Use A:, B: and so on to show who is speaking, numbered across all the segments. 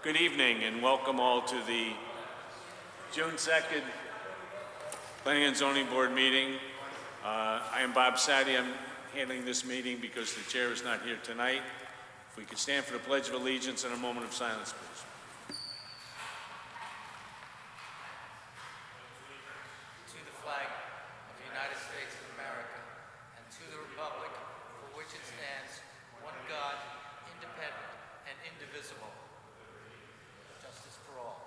A: Good evening and welcome all to the June 2nd Planning and Zoning Board meeting. I am Bob Sadie. I'm handling this meeting because the chair is not here tonight. If we could stand for the Pledge of Allegiance and a moment of silence, please.
B: To the flag of the United States of America and to the republic for which it stands, one God, independent and indivisible. Justice for all.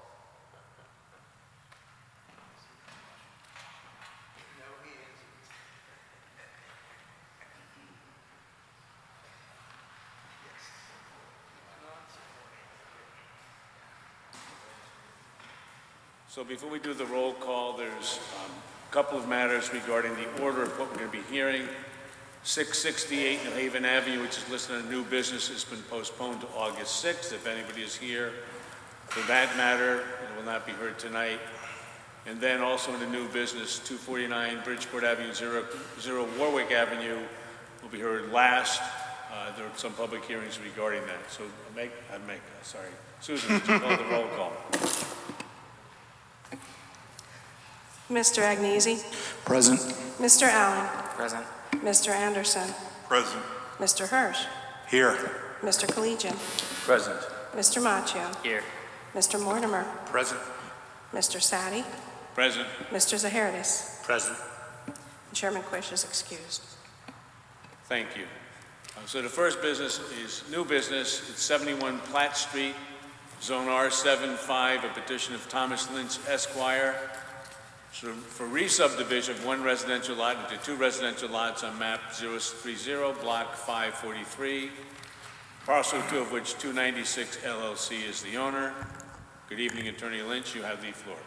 A: So before we do the roll call, there's a couple of matters regarding the order of what we're going to be hearing. 668 New Haven Avenue, which is listed on new business, has been postponed to August 6th. If anybody is here for that matter, it will not be heard tonight. And then also in the new business, 249 Bridgeport Avenue, 0 Warwick Avenue will be heard last. There are some public hearings regarding that. So sorry. Susan, would you call the roll call?
C: Mr. Agnesi?
D: Present.
C: Mr. Allen?
D: Present.
C: Mr. Anderson?
D: Present.
C: Mr. Hirsch?
D: Here.
C: Mr. Collegian?
D: Present.
C: Mr. Macchio?
D: Here.
C: Mr. Mortimer?
D: Present.
C: Mr. Sadie?
A: Present.
C: Mr. Zahardis?
D: Present.
C: Chairman Quish is excused.
A: Thank you. So the first business is new business. It's 71 Platt Street, Zone R75, a petition of Thomas Lynch, Esquire, for re-subdivision of one residential lot into two residential lots on map 030, block 543, parcel 2 of which 296 LLC is the owner. Good evening, Attorney Lynch. You have the floor.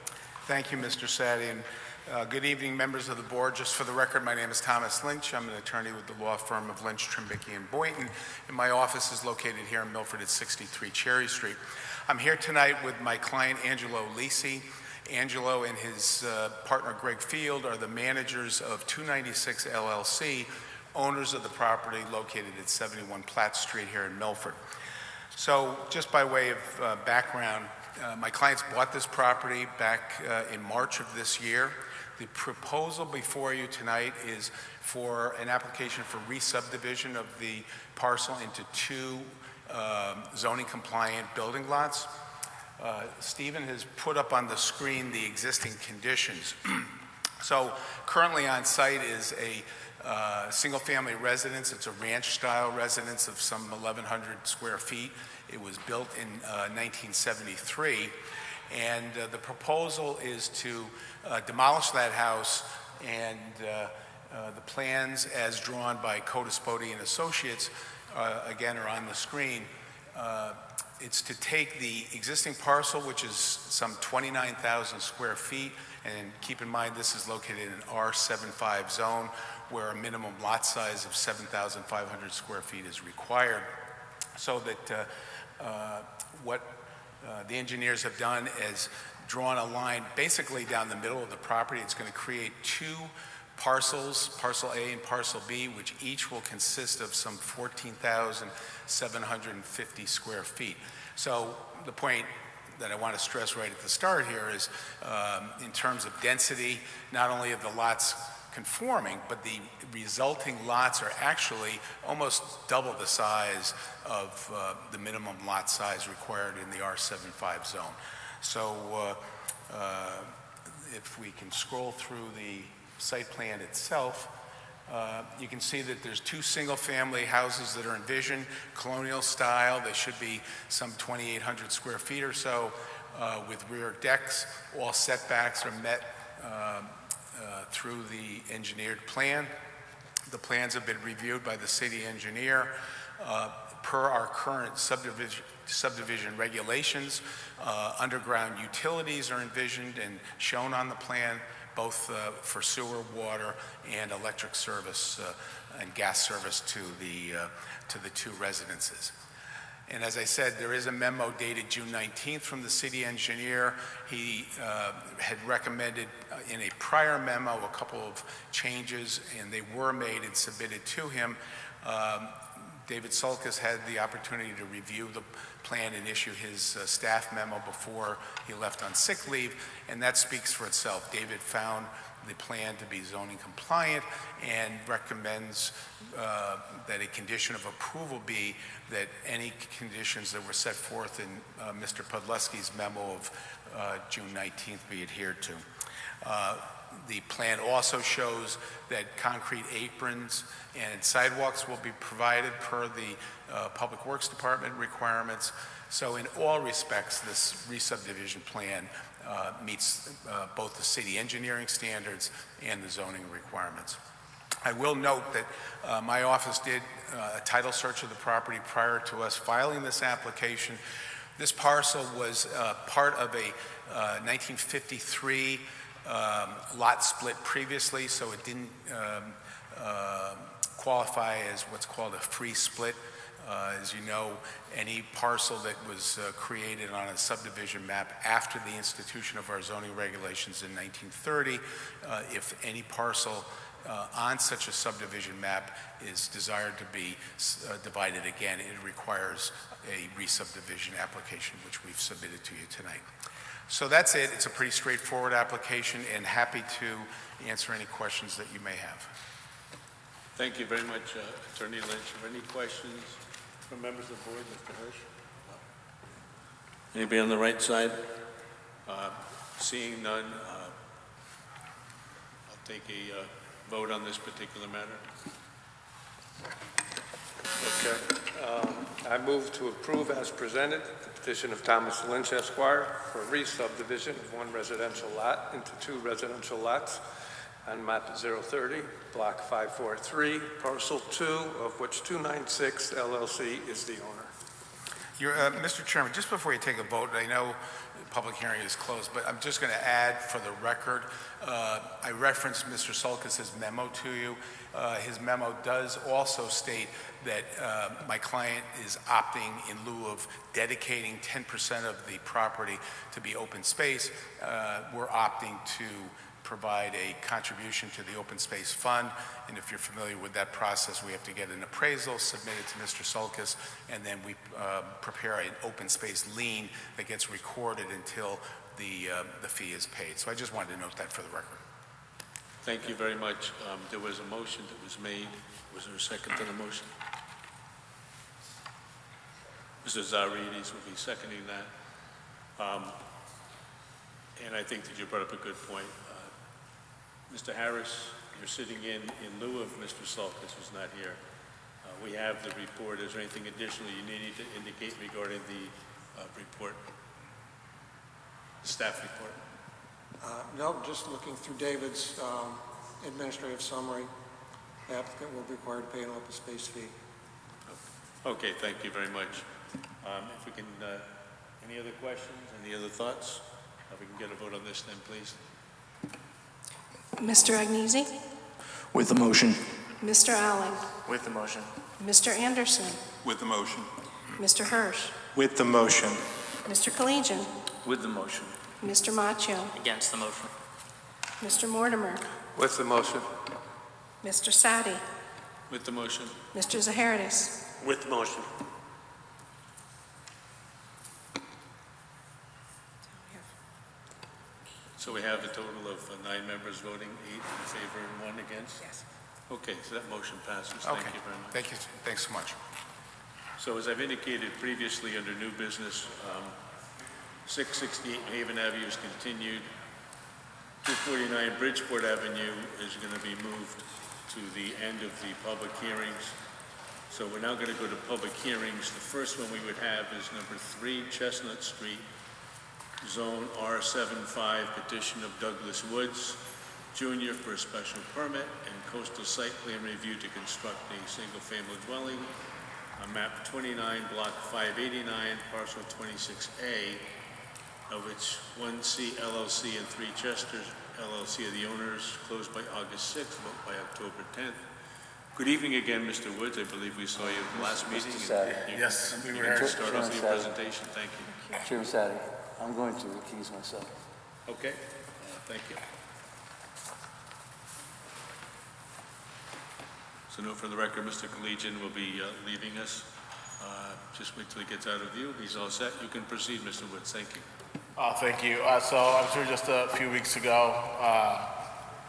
E: Thank you, Mr. Sadie, and good evening, members of the board. Just for the record, my name is Thomas Lynch. I'm an attorney with the law firm of Lynch, Trimbicki, and Boynton, and my office is located here in Milford at 63 Cherry Street. I'm here tonight with my client, Angelo Lisi. Angelo and his partner, Greg Field, are the managers of 296 LLC, owners of the property located at 71 Platt Street here in Milford. So just by way of background, my clients bought this property back in March of this year. The proposal before you tonight is for an application for re-subdivision of the parcel into two zoning compliant building lots. Stephen has put up on the screen the existing conditions. So currently on site is a single-family residence. It's a ranch-style residence of some 1,100 square feet. It was built in 1973, and the proposal is to demolish that house, and the plans as drawn by Codispoti and Associates, again, are on the screen. It's to take the existing parcel, which is some 29,000 square feet, and keep in mind this is located in an R75 zone where a minimum lot size of 7,500 square feet is required. So that what the engineers have done is drawn a line basically down the middle of the property. It's going to create two parcels, parcel A and parcel B, which each will consist of some 14,750 square feet. So the point that I want to stress right at the start here is in terms of density, not only of the lots conforming, but the resulting lots are actually almost double the size of the minimum lot size required in the R75 zone. So if we can scroll through the site plan itself, you can see that there's two single-family houses that are envisioned, colonial style. They should be some 2,800 square feet or so, with rear decks. All setbacks are met through the engineered plan. The plans have been reviewed by the city engineer. Per our current subdivision regulations, underground utilities are envisioned and shown on the plan, both for sewer, water, and electric service and gas service to the two residences. And as I said, there is a memo dated June 19th from the city engineer. He had recommended in a prior memo a couple of changes, and they were made and submitted to him. David Sulkus had the opportunity to review the plan and issue his staff memo before he left on sick leave, and that speaks for itself. David found the plan to be zoning compliant and recommends that a condition of approval be that any conditions that were set forth in Mr. Podleski's memo of June 19th be adhered to. The plan also shows that concrete aprons and sidewalks will be provided per the Public Works Department requirements. So in all respects, this re-subdivision plan meets both the city engineering standards and the zoning requirements. I will note that my office did a title search of the property prior to us filing this application. This parcel was part of a 1953 lot split previously, so it didn't qualify as what's called a free split. As you know, any parcel that was created on a subdivision map after the institution of our zoning regulations in 1930, if any parcel on such a subdivision map is desired to be divided again, it requires a re-subdivision application, which we've submitted to you tonight. So that's it. It's a pretty straightforward application, and happy to answer any questions that you may have.
A: Thank you very much, Attorney Lynch. Are there any questions from members of the board? Mr. Hirsch? Anybody on the right side? Seeing none, I'll take a vote on this particular matter.
D: Okay. I move to approve as presented the petition of Thomas Lynch Esquire for re-subdivision of one residential lot into two residential lots on map 030, block 543, parcel 2, of which 296 LLC is the owner.
E: Mr. Chairman, just before you take a vote, I know the public hearing is closed, but I'm just going to add for the record, I referenced Mr. Sulkus's memo to you. His memo does also state that my client is opting in lieu of dedicating 10% of the property to be open space. We're opting to provide a contribution to the open space fund, and if you're familiar with that process, we have to get an appraisal submitted to Mr. Sulkus, and then we prepare an open space lien that gets recorded until the fee is paid. So I just wanted to note that for the record.
A: Thank you very much. There was a motion that was made. Was there a second to the motion? Mr. Zarides will be seconding that. And I think that you brought up a good point. Mr. Harris, you're sitting in lieu of Mr. Sulkus, who's not here. We have the report. Is there anything additional you need to indicate regarding the report, the staff report?
F: No, just looking through David's administrative summary, the applicant will be required to pay an open space fee.
A: Okay, thank you very much. If we can, any other questions, any other thoughts? If we can get a vote on this then, please.
C: Mr. Agnesi?
G: With the motion.
C: Mr. Allen?
G: With the motion.
C: Mr. Anderson?
G: With the motion.
C: Mr. Hirsch?
G: With the motion.
C: Mr. Collegian?
G: With the motion.
C: Mr. Macchio?
G: Against the motion.
C: Mr. Mortimer?
D: With the motion.
C: Mr. Sadi?
A: With the motion.
C: Mr. Zaharidis?
G: With the motion.
A: So we have a total of 9 members voting, 8 in favor and 1 against?
C: Yes.
A: Okay, so that motion passes.
E: Okay.
A: Thank you very much.
E: Thank you. Thanks so much.
A: So as I've indicated previously under new business, 668 Haven Avenue is continued. 249 Bridgeport Avenue is going to be moved to the end of the public hearings. So we're now going to go to public hearings. The first one we would have is number 3 Chestnut Street, Zone R75, petition of Douglas Woods Jr. for a special permit and coastal site plan review to construct a single-family dwelling on map 29, block 589, parcel 26A, of which 1C LLC and 3 Chester LLC are the owners, closed by August 6th, vote by October 10th. Good evening again, Mr. Woods. I believe we saw you at the last meeting.
E: Yes, we were
A: You can
E: here.
A: start off your presentation. Thank you.
H: Chairman Sadi, I'm going to recuse myself.
A: Okay, thank you. So So note for the record, Mr. Collegian will be leaving us. Just wait till he gets out of view. He's all set. You can proceed, Mr. Woods. Thank you.
I: Thank you. So I'm sure just a few weeks ago,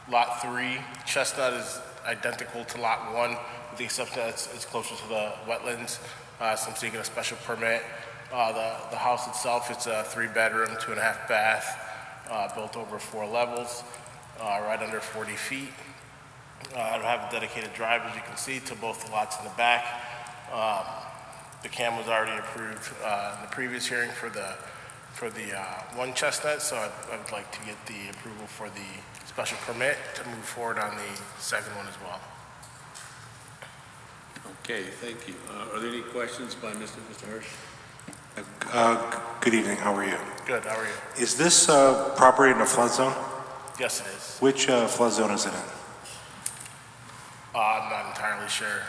I: Lot 3, Chestnut is identical to Lot 1, with the exception that it's closer to the wetlands, so I'm seeking a special permit. The house itself, it's a 3-bedroom, 2.5 bath, built over 4 levels, right under 40 feet. I have a dedicated drive, as you can see, to both the lots in the back. The CAM was already approved in the previous hearing for the one Chestnut, so I would like to get the approval for the special permit to move forward on the second one as well.
A: Okay, thank you. Are there any questions by Mr. Hirsch?
J: Good evening, how are you?
I: Good, how are you?
J: Is this property in a flood zone?
I: Yes, it is.
J: Which flood zone is it in?
I: I'm not entirely sure.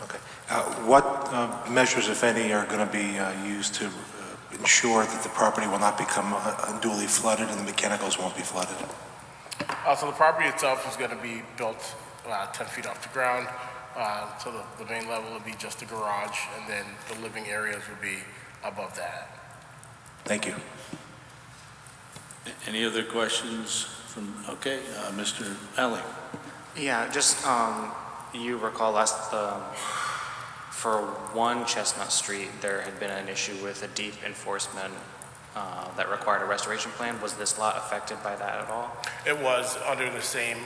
J: Okay. What measures, if any, are going to be used to ensure that the property will not become unduly flooded and the mechanicals won't be flooded?
I: So the property itself is going to be built 10 feet off the ground. So the main level will be just the garage, and then the living areas would be above that.
J: Thank you.
A: Any other questions from, okay, Mr. Alley?
K: Yeah, just, you recall for 1 Chestnut Street, there had been an issue with a deep enforcement that required a restoration plan. Was this lot affected by that at all?
I: It was under the same,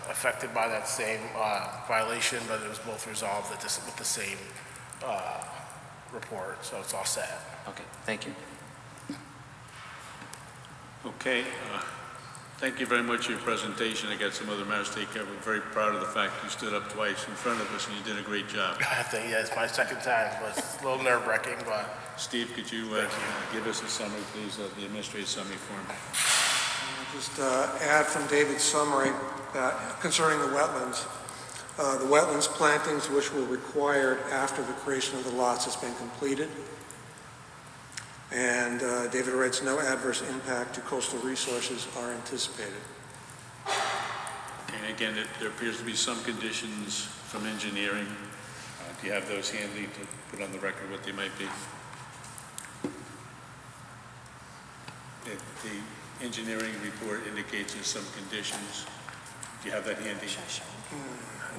I: affected by that same violation, but it was both resolved with the same report, so it's all set.
K: Okay, thank you.
A: Okay, thank you very much for your presentation. I got some other matters to take care of. I'm very proud of the fact you stood up twice in front of us and you did a great job.
I: Yeah, it's my second time, but it's a little nerve-wracking, but
A: Steve, could you give us a summary, please, of the administrative summary form?
F: Just add from David's summary concerning the wetlands. The wetlands plantings which were required after the creation of the lots has been completed. And David writes, no adverse impact to coastal resources are anticipated.
A: And again, there appears to be some conditions from engineering. Do you have those handy to put on the record what they might be? The engineering report indicates there's some conditions. Do you have that handy?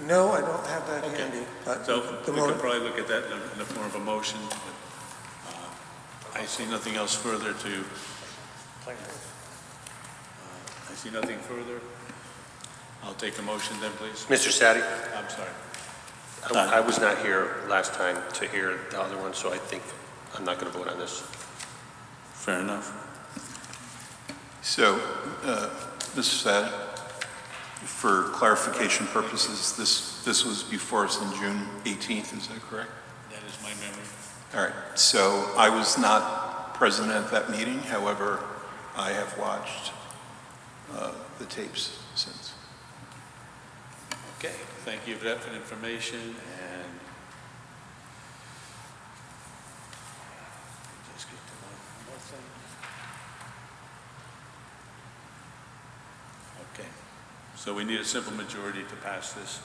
F: No, I don't have that
A: Okay.
F: handy.
A: So we can probably look at that in the form of a motion. I see nothing else further to... I see nothing further. I'll take a motion then, please.
L: Mr. Sadi,
A: I'm sorry.
L: I was not here last time to hear the other one, so I think I'm not going to vote on this.
A: Fair enough.
M: So, Mr. Sadi, for clarification purposes, this was before us on June 18th, is that correct?
A: That is my memory.
M: All right, so I was not present at that meeting, however, I have watched the tapes since.
A: Okay, thank you for that information, and just get to one more thing. Okay, so we need a simple majority to pass this,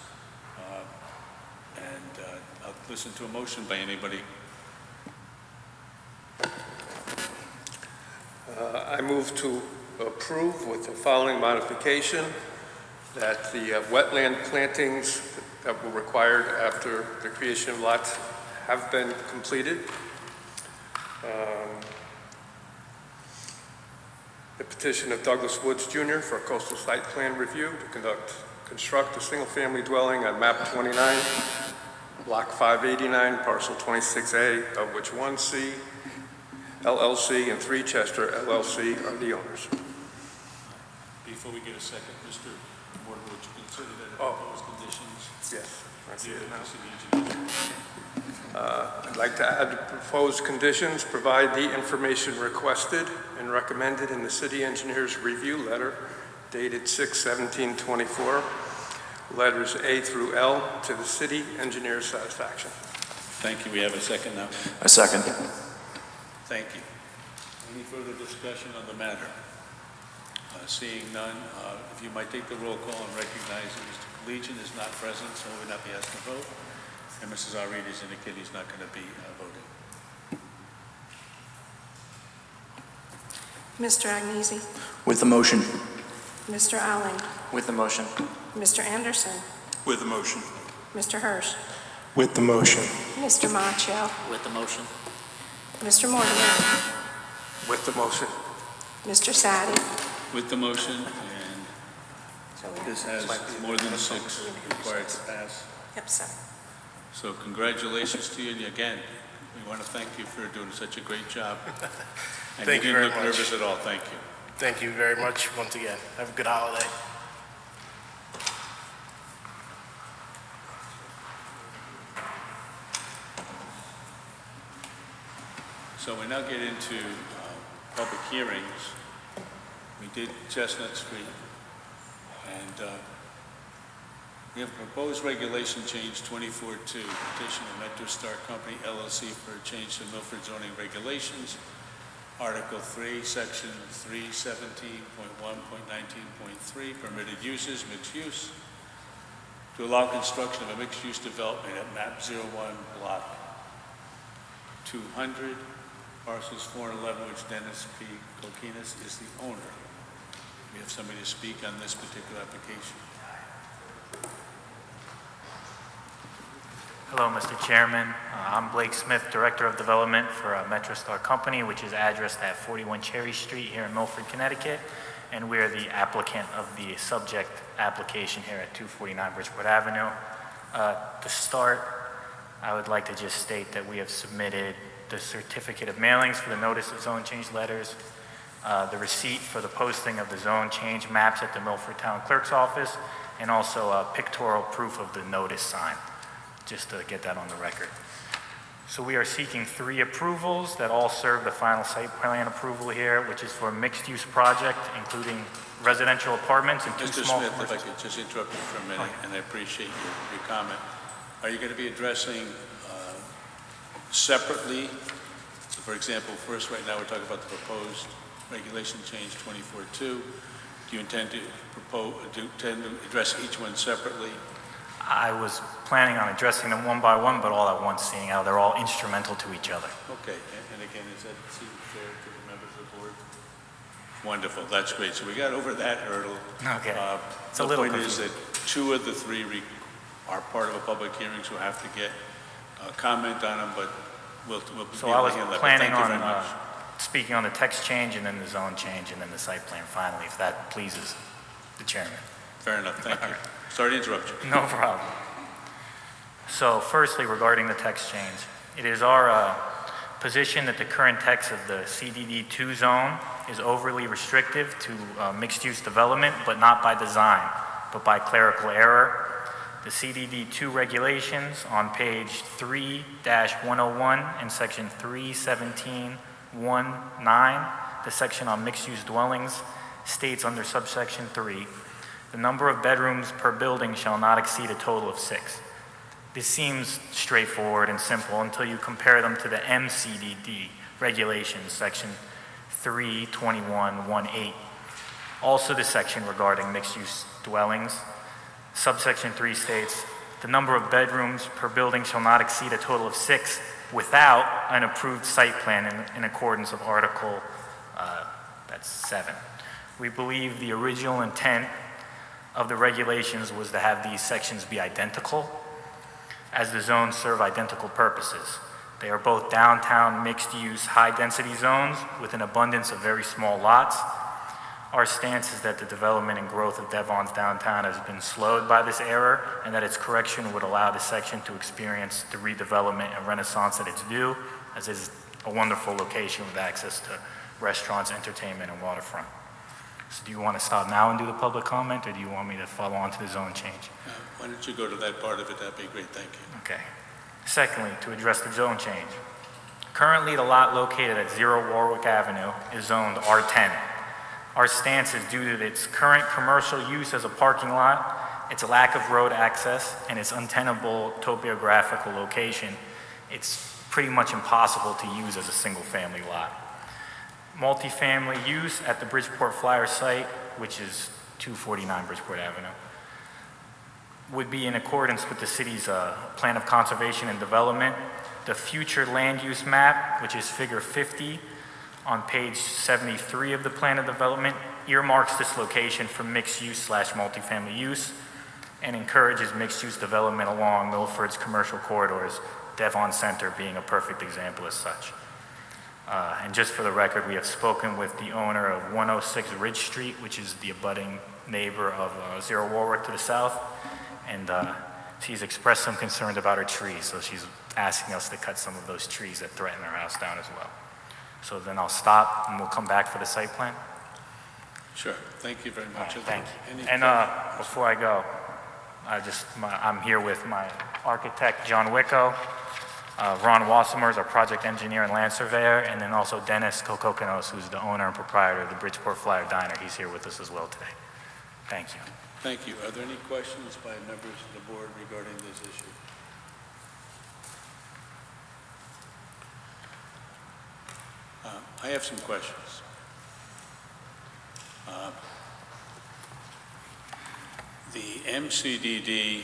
A: and I'll listen to a motion by anybody.
D: I move to approve with the following modification, that the wetland plantings that were required after the creation of lots have been completed. The petition of Douglas Woods Jr. for a coastal site plan review to construct a single-family dwelling on map 29, block 589, parcel 26A, of which 1C LLC and 3 Chester LLC are the owners.
A: Before we get a second, Mr. Mortimer, would you consider that proposed conditions?
D: Yes, I see
A: Give
D: it
A: it
D: now.
A: to the engineer.
D: I'd like to add the proposed conditions, provide the information requested and recommended in the city engineer's review letter dated 6/17/24, letters A through L to the city engineer's satisfaction.
A: Thank you. We have a second now.
H: A second.
A: Thank you. Any further discussion on the matter? Seeing none, if you might take the roll call and recognize that Mr. Collegian is not present, so he will not be asked to vote, and Mrs. Arides indicated he's not going to be voting.
C: Mr. Agnesi,
G: With the motion.
C: Mr. Allen,
K: With the motion.
C: Mr. Anderson,
M: With the motion.
C: Mr. Hirsch,
J: With the motion.
C: Mr. Machio,
G: With the motion.
C: Mr. Mortimer,
D: With the motion.
C: Mr. Sadi.
A: With the motion, and
C: So we
A: this
C: have,
A: has more than 6 required to pass.
C: yep, 7.
A: So congratulations to you, and again, we want to thank you for doing such a great job. And
I: Thank you
A: didn't
I: very
A: look
I: much.
A: nervous at all, thank you.
I: Thank you very much once again. Have a good holiday.
A: So we now get into public hearings. We did Chestnut Street, and we have proposed regulation change 24-2, petition of Metro Star Company LLC for a change to Milford zoning regulations, Article 3, Section 317.1.19.3, permitted uses, mixed use, to allow construction of a mixed-use development at MAP 01, Block 200, parcels 4 and 11, which Dennis P. Kokinas is the owner. We have somebody to speak on this particular application.
N: Hello, Mr. Chairman. I'm Blake Smith, Director of Development for Metro Star Company, which is addressed at 41 Cherry Street here in Milford, Connecticut, and we're the applicant of the subject application here at 249 Bridgeport Avenue. To start, I would like to just state that we have submitted the certificate of mailings for the notice of zone change letters, the receipt for the posting of the zone change maps at the Milford Town Clerk's office, and also a pictorial proof of the notice sign, just to get that on the record. So we are seeking 3 approvals that all serve the final site plan approval here, which is for a mixed-use project, including residential apartments and 2
A: Mr.
N: small
A: Smith, if I
N: commercial.
A: could just interrupt you for a minute, and I appreciate your comment. Are you going to be addressing separately? So for example, first, right now, we're talking about the proposed regulation change 24-2. Do you intend to address each one separately?
N: I was planning on addressing them one by one, but all at once, seeing how they're all instrumental to each other.
A: Okay, and again, is that seem fair to the members of the board? Wonderful, that's great. So we got over that hurdle.
N: Okay. It's a little
A: The point is
N: confusing.
A: that 2 of the 3 are part of a public hearing, so we'll have to get comment on them, but we'll be
N: So
A: able
N: I
A: to
N: was
A: handle that. But
N: planning
A: thank you
N: on
A: very much.
N: speaking on the text change and then the zone change and then the site plan finally, if that pleases the chairman.
A: Fair enough, thank you. Sorry to interrupt you.
N: No problem. So firstly, regarding the text change, it is our position that the current text of the CDD2 zone is overly restrictive to mixed-use development, but not by design, but by clerical error. The CDD2 regulations on page 3-101 and section 317.19, the section on mixed-use dwellings, states under subsection 3, the number of bedrooms per building shall not exceed a total of 6. This seems straightforward and simple until you compare them to the MCDD regulations, section 321.18. Also the section regarding mixed-use dwellings. Subsection 3 states, the number of bedrooms per building shall not exceed a total of 6 without an approved site plan in accordance with Article, that's 7. We believe the original intent of the regulations was to have these sections be identical, as the zones serve identical purposes. They are both downtown mixed-use, high-density zones with an abundance of very small lots. Our stance is that the development and growth of Devon's downtown has been slowed by this error, and that its correction would allow the section to experience the redevelopment and renaissance that it's due, as it is a wonderful location with access to restaurants, entertainment, and waterfront. So do you want to stop now and do the public comment, or do you want me to follow on to the zone change?
A: Why don't you go to that part of it? That'd be great, thank you.
N: Okay. Secondly, to address the zone change. Currently, the lot located at 0 Warwick Avenue is zoned R10. Our stance is due to its current commercial use as a parking lot, its lack of road access, and its untenable topographical location. It's pretty much impossible to use as a single-family lot. Multifamily use at the Bridgeport Flyer site which is 249 Bridgeport Avenue, would be in accordance with the city's plan of conservation and development. The future land use map, which is figure 50 on page 73 of the plan of development, earmarks this location for mixed use / multifamily use and encourages mixed use development along Milford's commercial corridors, Devon Center being a perfect example as such. And just for the record, we have spoken with the owner of 106 Ridge Street, which is the abutting neighbor of Zero Warwick to the south, and she's expressed some concerns about her trees, so she's asking us to cut some of those trees that threaten her house down as well. So then I'll stop and we'll come back for the site plan.
A: Sure, thank you very much.
N: All right, thank you.
A: Any
N: And before I go, I'm here with my architect, John Wicko, Ron Wassemer is our project engineer and land surveyor, and then also Dennis Kokokinos, who's the owner and proprietor of the Bridgeport Flyer Diner. He's here with us as well today. Thank you.
A: Thank you. Are there any questions by members of the board regarding this issue? I have some questions. The MCDD,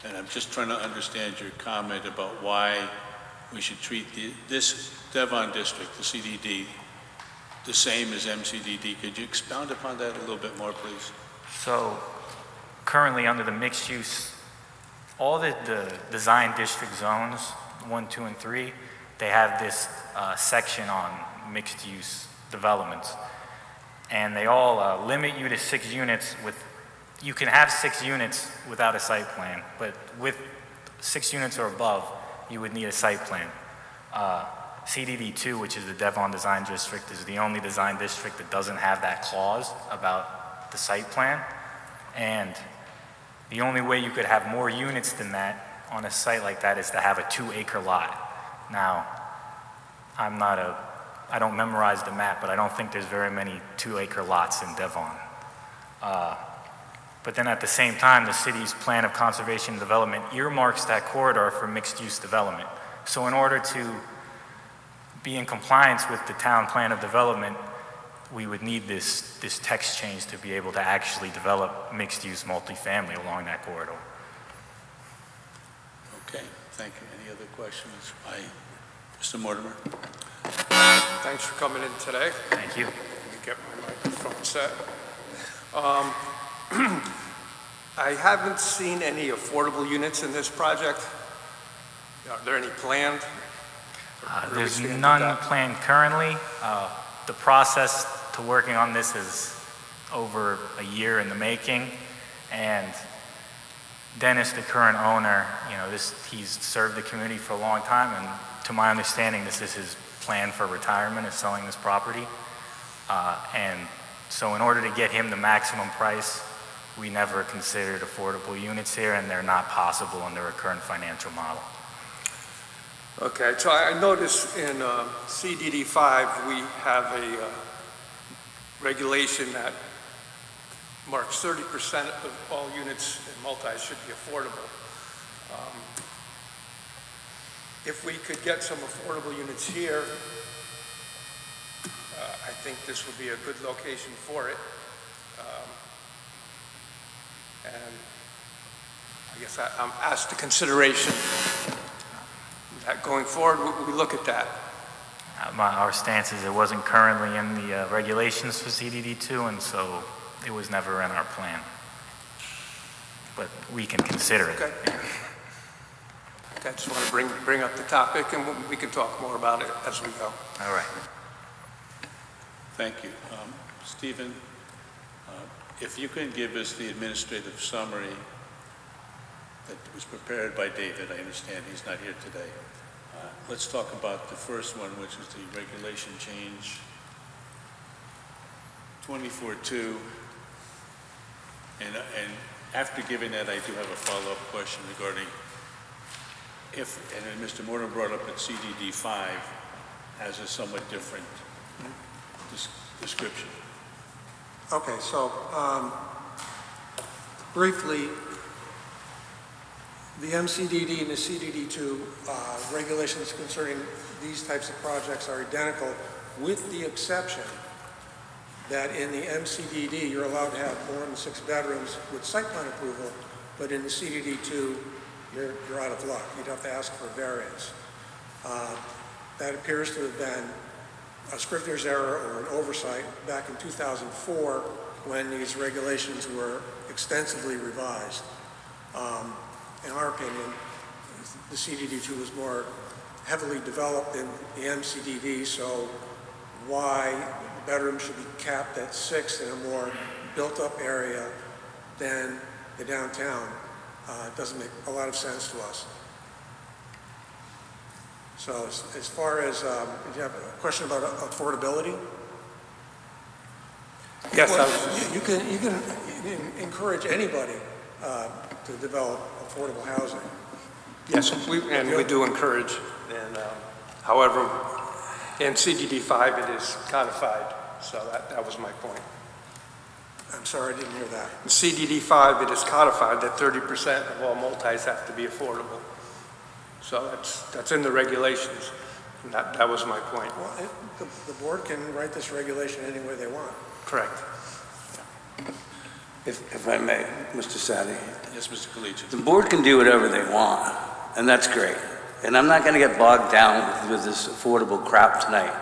A: and I'm just trying to understand your comment about why we should treat this Devon district, the CDD, the same as MCDD. Could you expound upon that a little bit more, please?
N: So currently under the mixed use, all the design district zones, 1, 2, and 3, they have this section on mixed use developments. And they all limit you to 6 units you can have 6 units without a site plan, but with 6 units or above, you would need a site plan. CDD2, which is the Devon Design District, is the only design district that doesn't have that clause about the site plan. And the only way you could have more units than that on a site like that is to have a 2-acre lot. Now, I don't memorize the map, but I don't think there's very many 2-acre lots in Devon. But then at the same time, the city's plan of conservation and development earmarks that corridor for mixed-use development. So in order to be in compliance with the town plan of development, we would need this text change to be able to actually develop mixed-use multifamily along that corridor.
A: Okay, thank you. Any other questions by Mr. Mortimer?
D: Thanks for coming in today.
N: Thank you.
D: Let me get my microphone set. I haven't seen any affordable units in this project. Are there any planned?
N: There's none planned currently. The process to working on this is over a year in the making, and Dennis, the current owner, he's served the community for a long time, and to my understanding, this is his plan for retirement, is selling this property. And so in order to get him the maximum price, we never considered affordable units here, and they're not possible under a current financial model.
D: Okay, so I noticed in CDD5, we have a regulation that marks 30% of all units in multi should be affordable. If we could get some affordable units here, I think this would be a good location for it. And I guess I'm asked the consideration that going forward, we look at that.
N: Our stance is it wasn't currently in the regulations for CDD2, and so it was never in our plan. But we can consider it.
D: Okay. I just want to bring up the topic, and we can talk more about it as we go.
N: All right.
A: Thank you. Stephen, if you can give us the administrative summary that was prepared by David. I understand he's not here today. Let's talk about the first one, which is the regulation change 24-2. And after giving that, I do have a follow-up question regarding and then Mr. Mortimer brought up that CDD5 has a somewhat different description.
F: Okay, so briefly, the MCDD and the CDD2 regulations concerning these types of projects are identical, with the exception that in the MCDD, you're allowed to have more than 6 bedrooms with site plan approval, but in the CDD2, you're out of luck. You'd have to ask for a variance. That appears to have been a scrivener's error or an oversight back in 2004 when these regulations were extensively revised. In our opinion, the CDD2 was more heavily developed in the MCDD, so why the bedroom should be capped at 6 in a more built-up area than the downtown doesn't make a lot of sense to us. So as far as, if you have a question about affordability?
D: Yes,
F: Well, you can encourage anybody to develop affordable housing.
D: yes, we do encourage, and however, in CDD5 it is codified, so that was my point.
F: I'm sorry, I didn't hear that.
D: In CDD5 it is codified that 30% of all multis have to be affordable. So that's in the regulations, and that was my point.
F: Well, the board can write this regulation any way they want.
D: Correct.
H: If I may, Mr. Sadi,
A: Yes, Mr. Collegian.
H: the board can do whatever they want, and that's great. And I'm not going to get bogged down with this affordable crap tonight.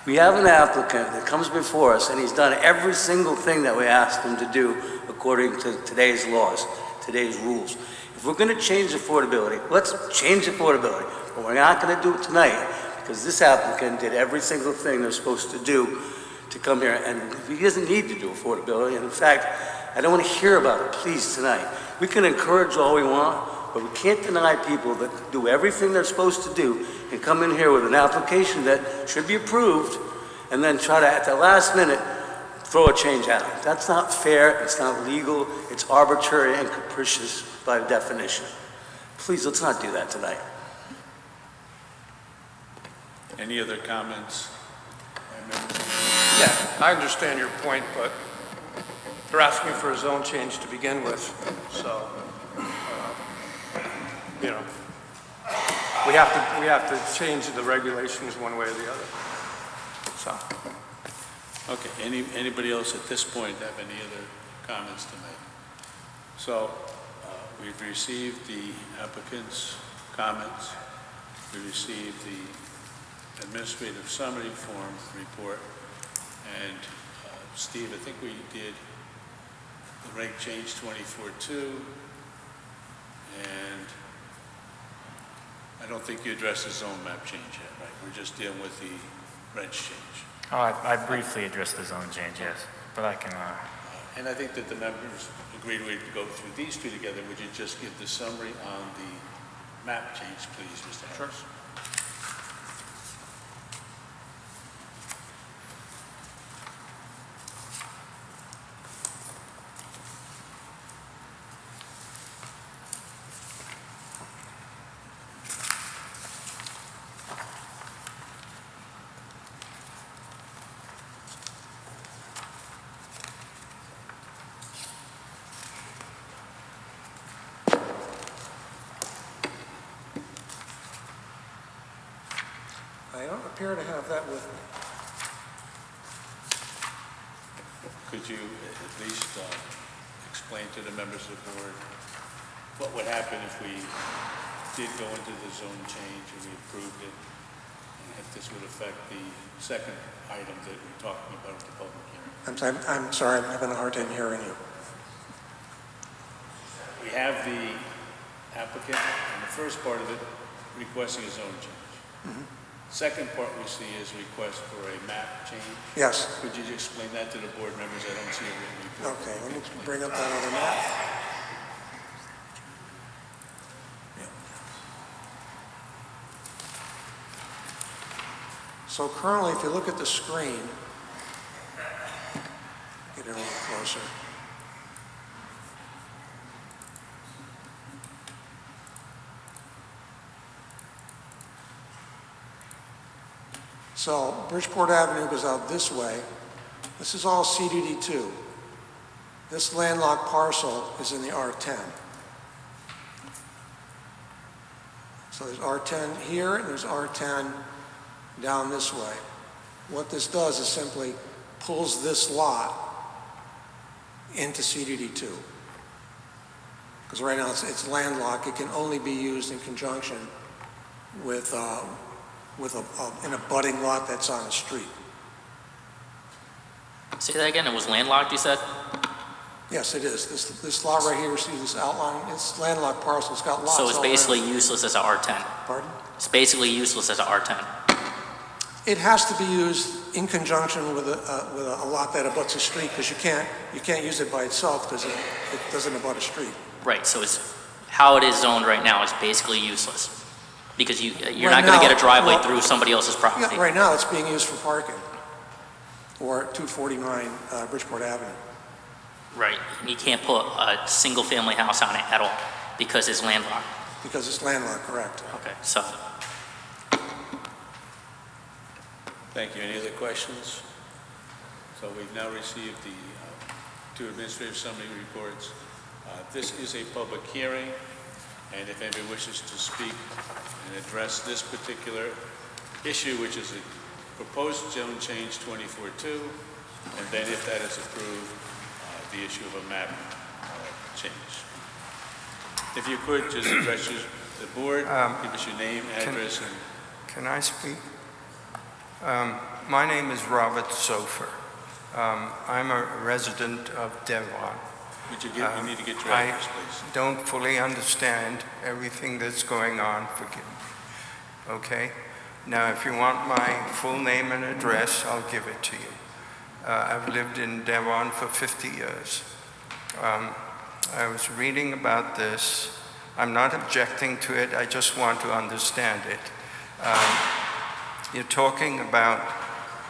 H: We have an applicant that comes before us, and he's done every single thing that we asked him to do according to today's laws, today's rules. If we're going to change affordability, let's change affordability. But we're not going to do it tonight because this applicant did every single thing they're supposed to do to come here, and he doesn't need to do affordability. And in fact, I don't want to hear about it, please, tonight. We can encourage all we want, but we can't deny people that do everything they're supposed to do and come in here with an application that should be approved and then try to, at the last minute, throw a change out. That's not fair, it's not legal, it's arbitrary and capricious by definition. Please, let's not do that tonight.
A: Any other comments?
D: Yeah, I understand your point, but they're asking for a zone change to begin with, so, you know, we have to change the regulations one way or the other, so.
A: Okay, anybody else at this point have any other comments to make? So, we've received the applicant's comments, we received the administrative summary form report, and Steve, I think we did the reg change 24-2, and I don't think you addressed the zone map change yet, right? We're just dealing with the reg change.
N: Oh, I briefly addressed the zone change, yes, but I can,
A: And I think that the members agreed we'd go through these two together. Would you just give the summary on the map change, please, Mr. Harris? Sure.
F: I don't appear to have that with me.
A: Could you at least explain to the members of the board what would happen if we did go into the zone change and we approved it, and if this would affect the second item that we're talking about at the public hearing?
F: I'm sorry, I'm having a hard time hearing you.
A: We have the applicant in the first part of it requesting a zone change.
F: Mm-hmm.
A: Second part we see is request for a map change.
F: Yes.
A: Could you explain that to the board members? I don't see a written report.
F: Okay, let me bring up that other map. So currently, if you look at the screen, get it a little closer. So Bridgeport Avenue goes out this way. This is all CDD2. This landlocked parcel is in the R10. So there's R10 here, and there's R10 down this way. What this does is simply pulls this lot into CDD2. Because right now it's landlocked, it can only be used in conjunction with an abutting lot that's on a street.
G: Say that again, it was landlocked, you said?
F: Yes, it is. This lot right here, see this outline, it's landlocked parcel, it's got lots
G: So it's
F: all around.
G: basically useless as a R10?
F: Pardon?
G: It's basically useless as a R10?
F: It has to be used in conjunction with a lot that abuts a street, because you can't use it by itself because it doesn't abut a street.
G: Right, so it's, how it is zoned right now is basically useless? Because you're
F: Right
G: not going to
F: now,
G: get a driveway
F: well,
G: through somebody else's property?
F: Yeah, right now it's being used for parking, or 249 Bridgeport Avenue.
G: Right, and you can't put a single-family house on it at all because it's landlocked?
F: Because it's landlocked, correct.
G: Okay, so,
A: Thank you. Any other questions? So we've now received the two administrative summary reports. This is a public hearing, and if anybody wishes to speak and address this particular issue, which is a proposed zone change 24-2, and then if that is approved, the issue of a map change. If you could, just address the board, give us your name, address, and...
O: Can I speak? My name is Robert Sofer. I'm a resident of Devon.
A: Would you need to get your address, please.
O: I don't fully understand everything that's going on, forgive me. Okay? Now, if you want my full name and address, I'll give it to you. I've lived in Devon for 50 years. I was reading about this. I'm not objecting to it, I just want to understand it. You're talking about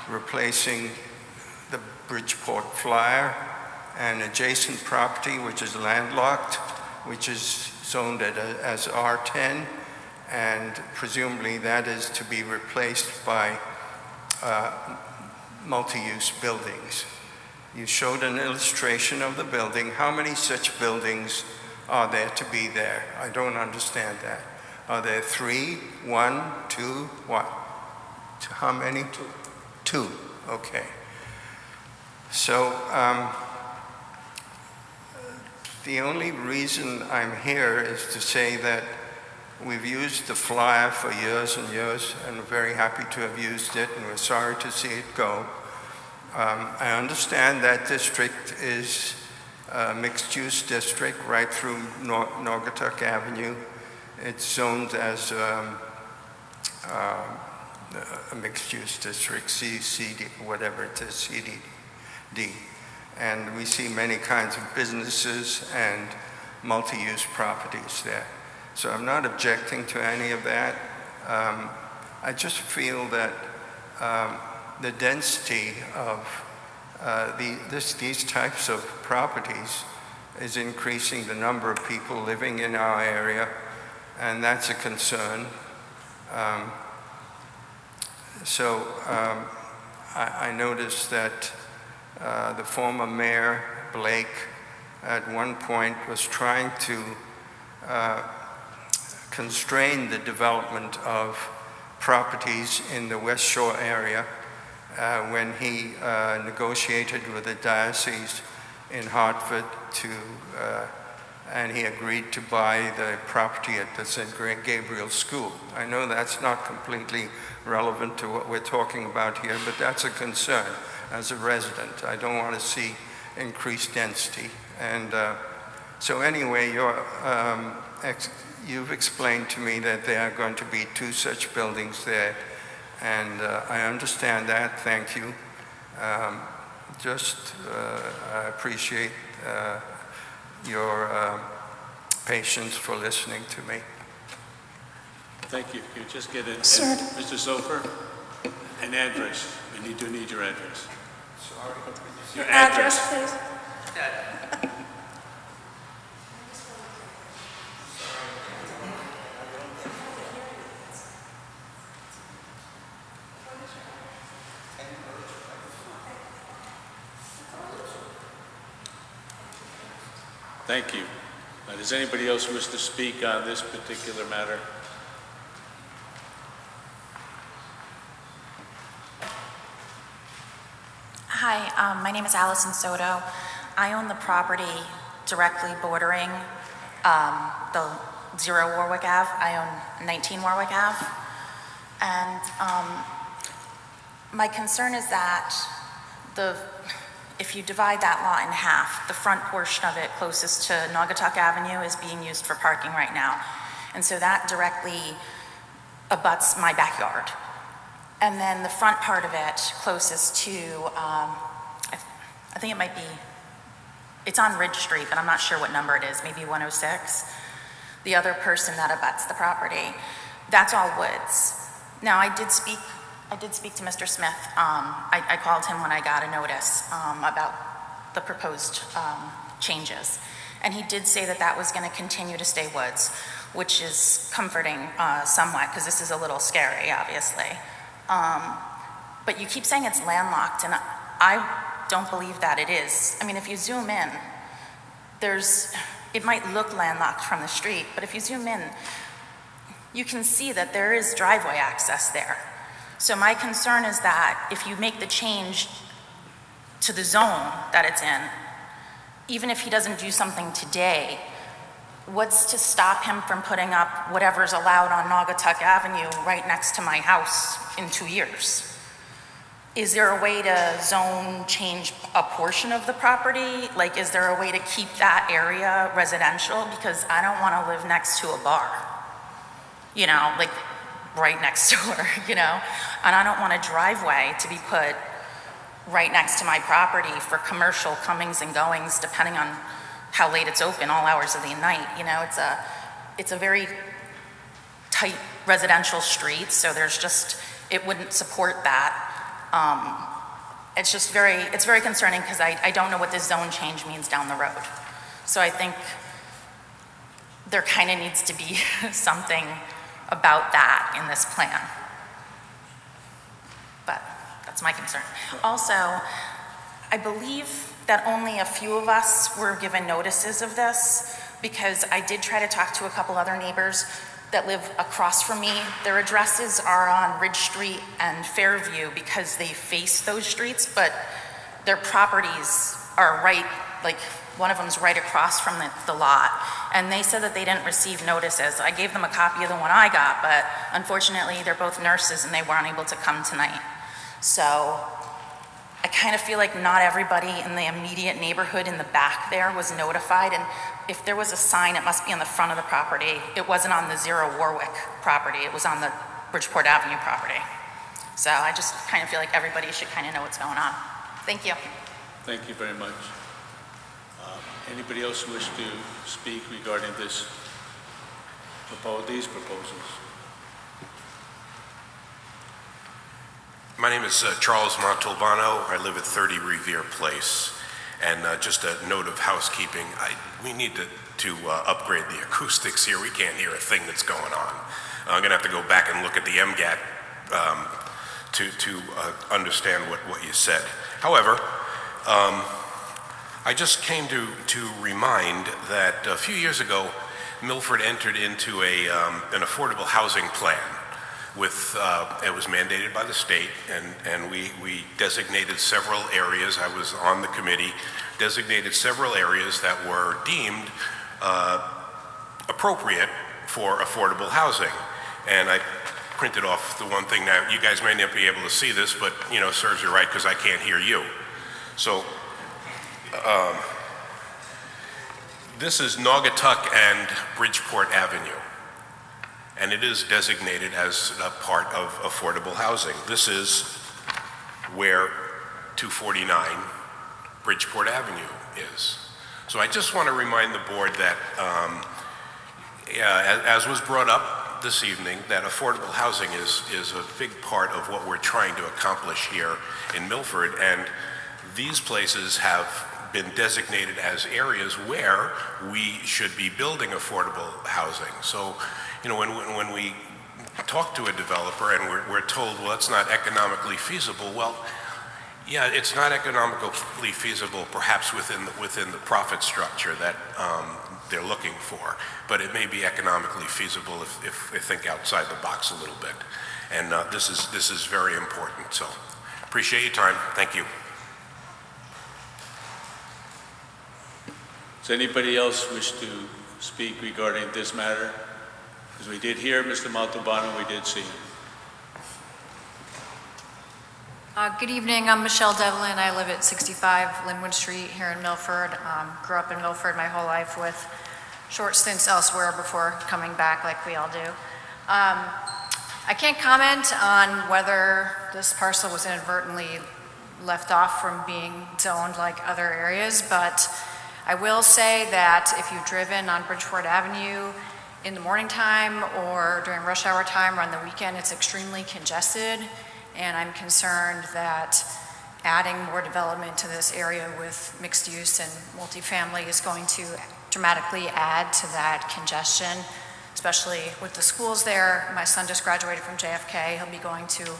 O: replacing the Bridgeport Flyer and adjacent property, which is landlocked, which is zoned as R10, and presumably that is to be replaced by multi-use buildings. You showed an illustration of the building. How many such buildings are there to be there? I don't understand that. Are there 3, 1, 2, what? How many? Two. Okay. So the only reason I'm here is to say that we've used the flyer for years and years, and we're very happy to have used it, and we're sorry to see it go. I understand that district is a mixed-use district right through Naugatuck Avenue. It's zoned as a mixed-use district, CD, whatever it is, CDD. And we see many kinds of businesses and multi-use properties there. So I'm not objecting to any of that. I just feel that the density of these types of properties is increasing the number of people living in our area, and that's a concern. I noticed that the former mayor, Blake, at one point was trying to constrain the development of properties in the West Shore area when he negotiated with the diocese in Hartford and he agreed to buy the property at the St. Gabriel School. I know that's not completely relevant to what we're talking about here, but that's a concern as a resident. I don't want to see increased density. And so anyway, you've explained to me that there are going to be 2 such buildings there, and I understand that, thank you. I appreciate your patience for listening to me.
A: Thank you. You just get it,
C: Sir.
A: Mr. Sofer, an address. We do need your address.
O: Sorry.
A: Your
C: Address, please.
A: Thank you. Does anybody else wish to speak on this particular matter?
C: Hi,
P: Hi, my name is Allison Soto. I own the property directly bordering the 0 Warwick Ave. I own 19 Warwick Ave. And my concern is that if you divide that lot in half, the front portion of it closest to Naugatuck Avenue is being used for parking right now. And so that directly abuts my backyard. And then the front part of it closest to, I think it might be, it's on Ridge Street, but I'm not sure what number it is, maybe 106. The other person that abuts the property, that's all woods. Now, I did speak to Mr. Smith. I called him when I got a notice about the proposed changes. And he did say that that was going to continue to stay woods, which is comforting somewhat, because this is a little scary, obviously. But you keep saying it's landlocked, and I don't believe that it is. I mean, if you zoom in, it might look landlocked from the street, but if you zoom in, you can see that there is driveway access there. So my concern is that if you make the change to the zone that it's in, even if he doesn't do something today, what's to stop him from putting up whatever's allowed on Naugatuck Avenue right next to my house in 2 years? Is there a way to zone change a portion of the property? Like, is there a way to keep that area residential? Because I don't want to live next to a bar, you know, like right next door, you know? And I don't want a driveway to be put right next to my property for commercial comings and goings, depending on how late it's open, all hours of the night. You know, it's a very tight residential street, so it wouldn't support that. It's very concerning, because I don't know what this zone change means down the road. So I think there kind of needs to be something about that in this plan. But that's my concern. Also, I believe that only a few of us were given notices of this, because I did try to talk to a couple other neighbors that live across from me. Their addresses are on Ridge Street and Fairview because they face those streets, but their properties are right, like one of them's right across from the lot. And they said that they didn't receive notices. I gave them a copy of the one I got, but unfortunately they're both nurses and they weren't able to come tonight. So I kind of feel like not everybody in the immediate neighborhood in the back there was notified, and if there was a sign, it must be on the front of the property. It wasn't on the 0 Warwick property, it was on the Bridgeport Avenue property. So I just kind of feel like everybody should kind of know what's going on. Thank you.
A: Thank you very much. Anybody else wish to speak regarding these proposals?
Q: My name is Charles Montalbano. I live at 30 Revere Place. And just a note of housekeeping, we need to upgrade the acoustics here. We can't hear a thing that's going on. I'm going to have to go back and look at the MGAT to understand what you said. However, I just came to remind that a few years ago, Milford entered into an affordable housing plan. It was mandated by the state, and we designated several areas. I was on the committee, designated several areas that were deemed appropriate for affordable housing. And I printed off the one thing. Now, you guys may not be able to see this, but, you know, serves you right, because I can't hear you. So this is Naugatuck and Bridgeport Avenue, and it is designated as a part of affordable housing. This is where 249 Bridgeport Avenue is. So I just want to remind the board that, as was brought up this evening, that affordable housing is a big part of what we're trying to accomplish here in Milford, and these places have been designated as areas where we should be building affordable housing. So, you know, when we talk to a developer and we're told, well, it's not economically feasible, well, yeah, it's not economically feasible perhaps within the profit structure that they're looking for, but it may be economically feasible if they think outside the box a little bit. And this is very important. So appreciate your time. Thank you.
A: Does anybody else wish to speak regarding this matter? Because we did hear Mr. Montalbano, we did see him.
R: Good evening, I'm Michelle Devlin. I live at 65 Linwood Street here in Milford. Grew up in Milford my whole life with short stints elsewhere before coming back like we all do. I can't comment on whether this parcel was inadvertently left off from being zoned like other areas, but I will say that if you've driven on Bridgeport Avenue in the morning time or during rush hour time or on the weekend, it's extremely congested. And I'm concerned that adding more development to this area with mixed use and multifamily is going to dramatically add to that congestion, especially with the schools there. My son just graduated from JFK. He'll be going to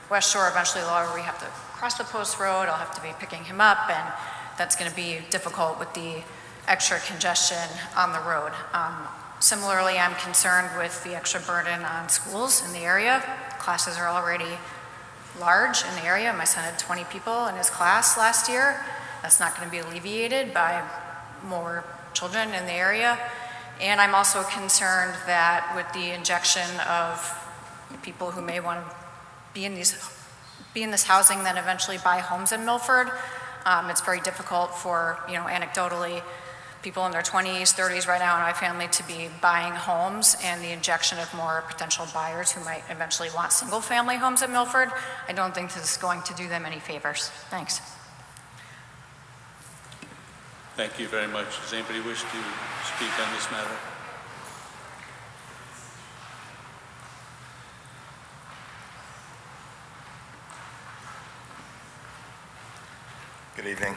R: West Shore, eventually Lower, where we have to cross the post road. I'll have to be picking him up, and that's going to be difficult with the extra congestion on the road. Similarly, I'm concerned with the extra burden on schools in the area. Classes are already large in the area. My son had 20 people in his class last year. That's not going to be alleviated by more children in the area. And I'm also concerned that with the injection of people who may want to be in this housing, then eventually buy homes in Milford, it's very difficult for, anecdotally, people in their 20s, 30s right now in my family to be buying homes, and the injection of more potential buyers who might eventually want single-family homes at Milford. I don't think this is going to do them any favors. Thanks.
A: Thank you very much. Does anybody wish to speak on this matter?
S: Good evening.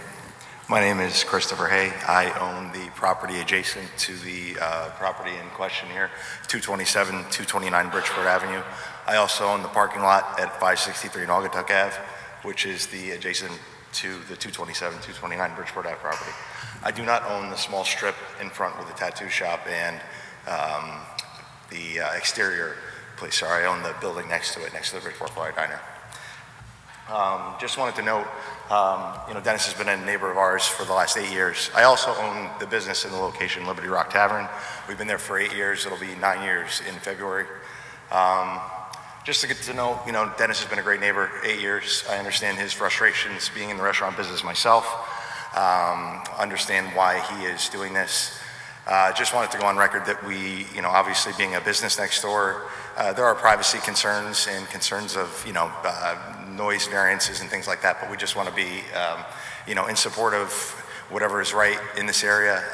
S: My name is Christopher Hay. I own the property adjacent to the property in question here, 227, 229 Bridgeport Avenue. I also own the parking lot at 563 Naugatuck Ave, which is the adjacent to the 227, 229 Bridgeport Ave property. I do not own the small strip in front with the tattoo shop and the exterior place. Sorry, I own the building next to it, next to the Bridgeport Fly Diner. Just wanted to note, Dennis has been a neighbor of ours for the last 8 years. I also own the business in the location, Liberty Rock Tavern. We've been there for 8 years. It'll be 9 years in February. Just to get to know, Dennis has been a great neighbor, 8 years. I understand his frustrations being in the restaurant business myself. Understand why he is doing this. Just wanted to go on record that we, obviously being a business next door, there are privacy concerns and concerns of, noise variances and things like that, but we just want to be, in support of whatever is right in this area.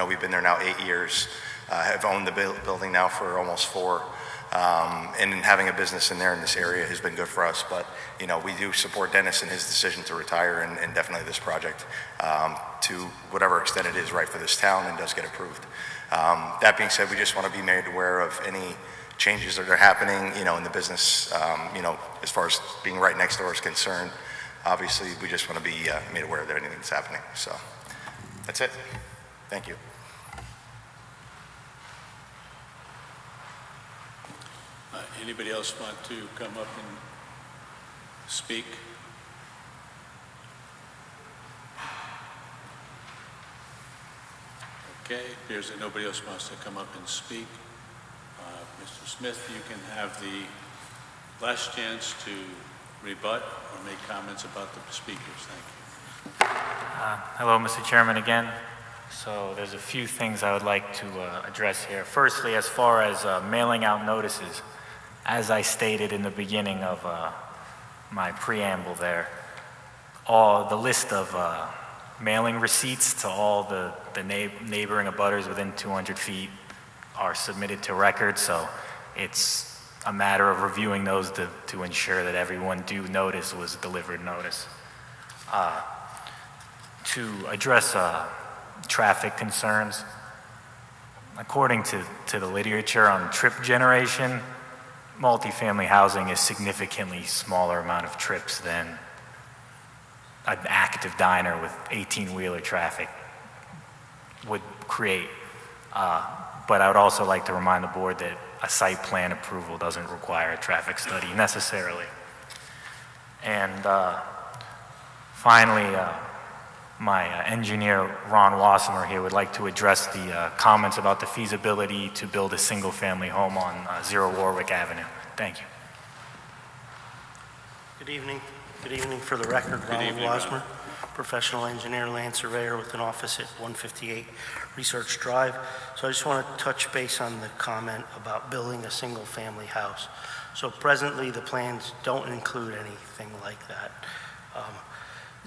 S: We've been there now 8 years, have owned the building now for almost 4, and having a business in there in this area has been good for us, but, we do support Dennis in his decision to retire and definitely this project to whatever extent it is right for this town and does get approved. That being said, we just want to be made aware of any changes that are happening, in the business, as far as being right next door is concerned. Obviously, we just want to be made aware that anything's happening. So that's it. Thank you.
A: Anybody else want to come up and speak? Okay, appears that nobody else wants to come up and speak. Mr. Smith, you can have the last chance to rebut or make comments about the speakers. Thank you.
N: Hello, Mr. Chairman, again. So there's a few things I would like to address here. Firstly, as far as mailing out notices, as I stated in the beginning of my preamble there, the list of mailing receipts to all the neighboring abutters within 200 feet are submitted to record, so it's a matter of reviewing those to ensure that everyone due notice was delivered notice. To address traffic concerns, according to the literature on trip generation, multifamily housing is significantly smaller amount of trips than an active diner with 18-wheeler traffic would create. But I would also like to remind the board that a site plan approval doesn't require a traffic study necessarily. And finally, my engineer, Ron Wassemer, here would like to address the comments about the feasibility to build a single-family home on 0 Warwick Avenue. Thank you.
T: Good evening. Good evening. For the record, Ronald Wasmer, professional engineer, land surveyor with an office at 158 Research Drive. So I just want to touch base on the comment about building a single-family house. So presently, the plans don't include anything like that.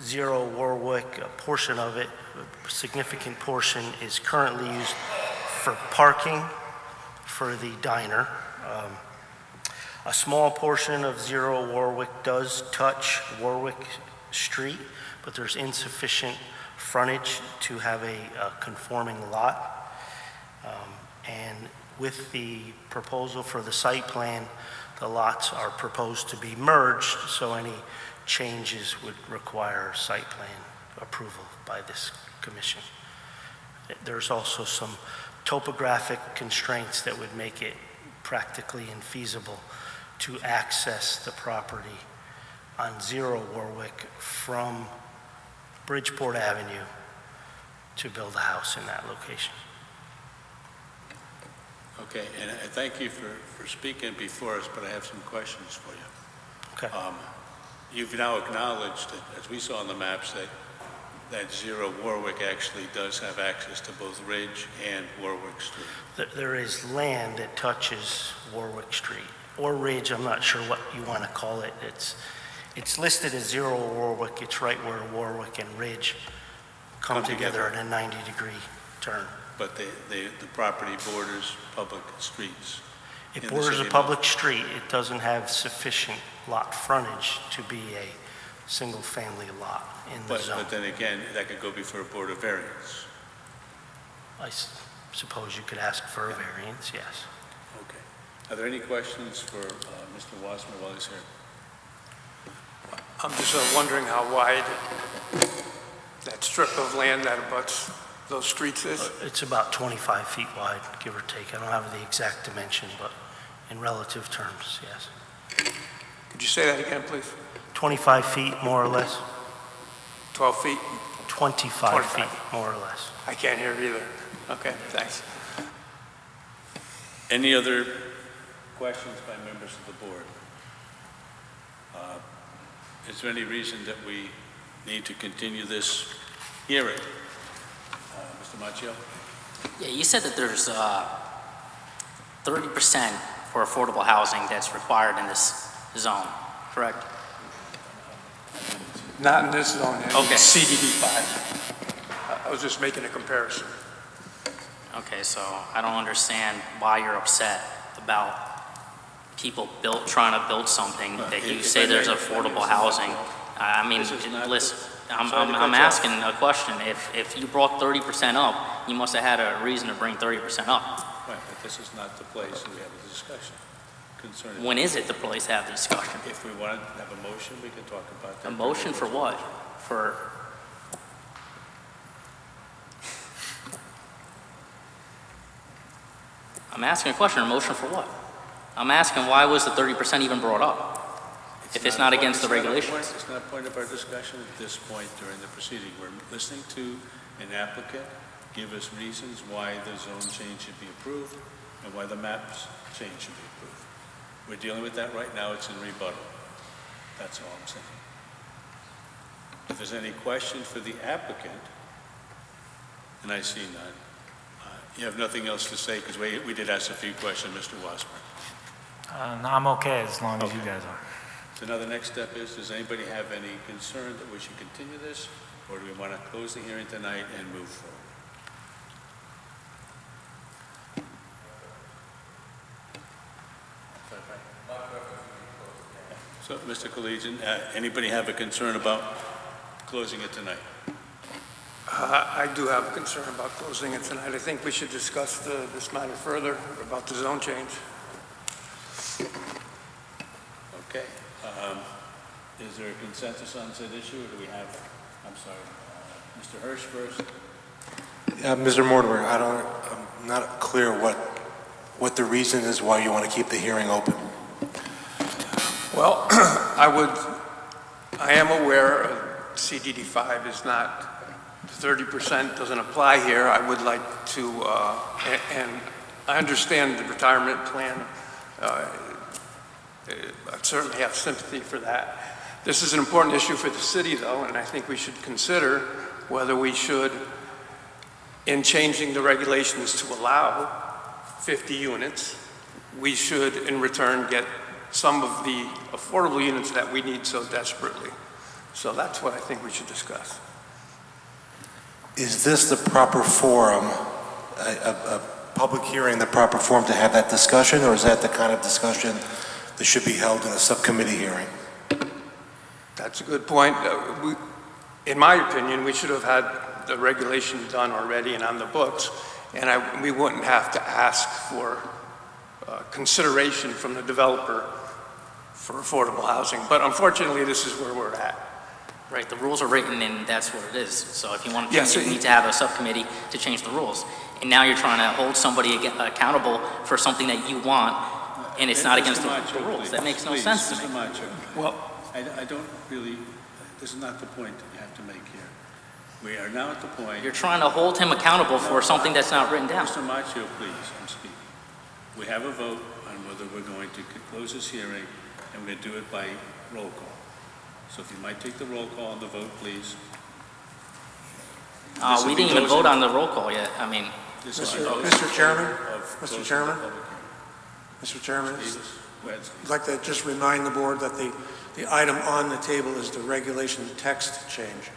T: 0 Warwick, a portion of it, a significant portion, is currently used for parking for the diner. A small portion of 0 Warwick does touch Warwick Street, but there's insufficient frontage to have a conforming lot. And with the proposal for the site plan, the lots are proposed to be merged, so any changes would require site plan approval by this commission. There's also some topographic constraints that would make it practically infeasible to access the property on 0 Warwick from Bridgeport Avenue to build a house in that location.
A: Okay, and I thank you for speaking before us, but I have some questions for you.
T: Okay.
A: You've now acknowledged that, as we saw on the maps, that 0 Warwick actually does have access to both Ridge and Warwick Street.
T: There is land that touches Warwick Street, or Ridge, I'm not sure what you want to call it. It's listed as 0 Warwick. It's right where Warwick and Ridge come together in a 90-degree turn.
A: But the property borders public streets.
T: It borders a public street. It doesn't have sufficient lot frontage to be a single-family lot in the zone.
A: But then again, that could go before a board of variance.
T: I suppose you could ask for a variance, yes.
A: Okay. Are there any questions for Mr. Wassemer while he's here?
D: I'm just wondering how wide that strip of land that abuts those streets is?
T: It's about 25 feet wide, give or take. I don't have the exact dimension, but in relative terms, yes.
D: Could you say that again, please?
T: 25 feet, more or less.
D: 12 feet?
T: 25 feet, more or less.
D: I can't hear either. Okay, thanks.
A: Any other questions by members of the board? Is there any reason that we need to continue this hearing? Mr. Machio?
G: Yeah, you said that there's 30% for affordable housing that's required in this zone, correct?
D: Not in this zone, in
G: Okay.
D: CDD 5. I was just making a comparison.
G: Okay, so I don't understand why you're upset about people trying to build something that you say there's affordable housing. I mean, listen, I'm asking a question. If you brought 30% up, you must have had a reason to bring 30% up.
A: Right, but this is not the place we have a discussion concerning.
G: When is it the place to have the discussion?
A: If we want to have a motion, we can talk about that.
G: A motion for what? For... I'm asking a question, a motion for what? I'm asking why was the 30% even brought up? If it's not against the regulations.
A: It's not a point of our discussion at this point during the proceeding. We're listening to an applicant give us reasons why the zone change should be approved and why the maps change should be approved. We're dealing with that right now. It's in rebuttal. That's all I'm saying. If there's any question for the applicant, and I see none, you have nothing else to say because we did ask a few questions, Mr. Wassemer.
N: No, I'm okay as long as you guys are.
A: So now the next step is, does anybody have any concern that we should continue this, or do we want to close the hearing tonight and move forward? So, Mr. Collegian, anybody have a concern about closing it tonight?
D: I do have a concern about closing it tonight. I think we should discuss this matter further about the zone change.
A: Okay. Is there a consensus on said issue, or do we have, I'm sorry, Mr. Hirsch first?
J: Mr. Mortimer, I'm not clear what the reason is why you want to keep the hearing open.
D: Well, I am aware CDD 5 is not 30% doesn't apply here, I would like to, and I understand the retirement plan. I certainly have sympathy for that. This is an important issue for the city, though, and I think we should consider whether we should, in changing the regulations to allow 50 units, we should, in return, get some of the affordable units that we need so desperately. So that's what I think we should discuss.
J: Is this the proper forum, a public hearing, the proper forum to have that discussion, or is that the kind of discussion that should be held in a subcommittee hearing?
D: That's a good point. In my opinion, we should have had the regulation done already and on the books, and we wouldn't have to ask for consideration from the developer for affordable housing. But unfortunately, this is where we're at.
G: Right, the rules are written and that's what it is. So if you want to
D: Yes,
G: change it, you need to have a subcommittee to change the rules. And now you're trying to hold somebody accountable for something that you want, and it's not against the rules. That makes no sense to me.
A: Mr. Macho,
D: well,
A: I don't really, this is not the point that you have to make here. We are now at the point.
G: You're trying to hold him accountable for something that's not written down.
A: Mr. Macho, please, I'm speaking. We have a vote on whether we're going to close this hearing, and we're going to do it by roll call. So if you might take the roll call on the vote, please.
G: We didn't even vote on the roll call yet. I mean,
F: Mr. Chairman, Mr. Chairman, Mr. Chairman, I'd like to just remind the board that the item on the table is the regulation text change.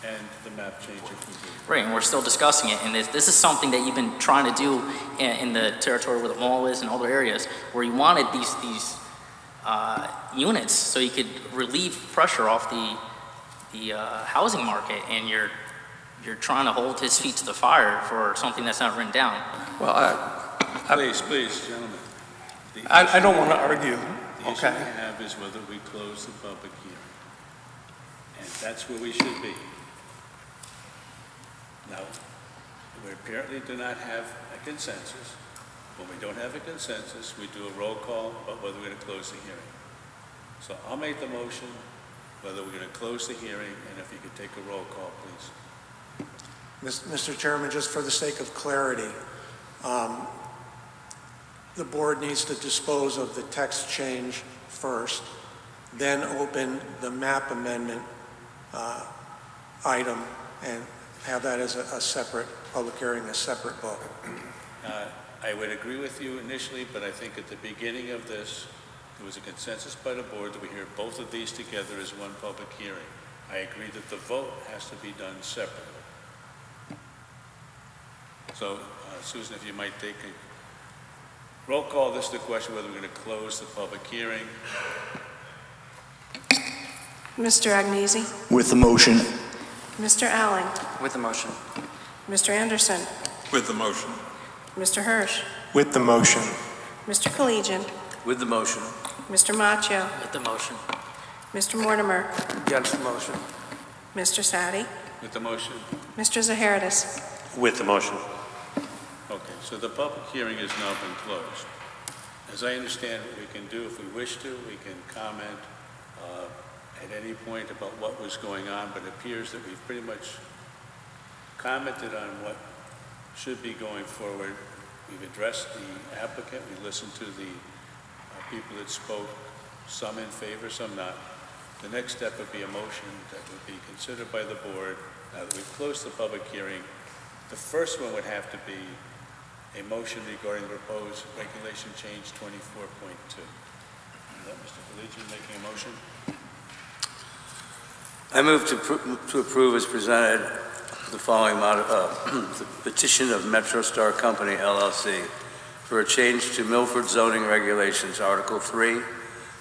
A: And the map change if we do.
G: right, and we're still discussing it. And this is something that you've been trying to do in the territory where the mall is and other areas where you wanted these units so you could relieve pressure off the housing market, and you're trying to hold his feet to the fire for something that's not written down.
D: Well,
A: Please, gentlemen.
D: I don't want to argue.
A: The issue we have is whether we close the public hearing. And that's where we should be. Now, we apparently do not have a consensus. When we don't have a consensus, we do a roll call about whether we're going to close the hearing. So I'll make the motion whether we're going to close the hearing, and if you could take a roll call, please.
F: Mr. Chairman, just for the sake of clarity, the board needs to dispose of the text change first, then open the map amendment item and have that as a separate public hearing, a separate vote.
A: I would agree with you initially, but I think at the beginning of this, there was a consensus by the board that we hear both of these together as one public hearing. I agree that the vote has to be done separately. So, Susan, if you might take a roll call, this is the question whether we're going to close the public hearing.
C: Mr. Agnesi?
U: With the motion.
C: Mr. Allen?
K: With the motion.
C: Mr. Anderson?
M: With the motion.
C: Mr. Hirsch?
J: With the motion.
C: Mr. Collegian?
H: With the motion.
C: Mr. Macchio?
G: With the motion.
C: Mr. Mortimer?
D: Against the motion.
C: Mr. Sadi?
A: With the motion?
C: Mr. Zaharidis?
L: With the motion.
A: Okay, so the public hearing has now been closed. As I understand what we can do, if we wish to, we can comment at any point about what was going on, but it appears that we've pretty much commented on what should be going forward. We've addressed the applicant, we listened to the people that spoke, some in favor, some not. The next step would be a motion that would be considered by the board. Now that we've closed the public hearing, the first one would have to be a motion regarding the proposed regulation change 24.2. Is that Mr. Collegian making a motion?
H: I move to approve as presented the following the petition of Metro Star Company, LLC, for a change to Milford zoning regulations, Article 3,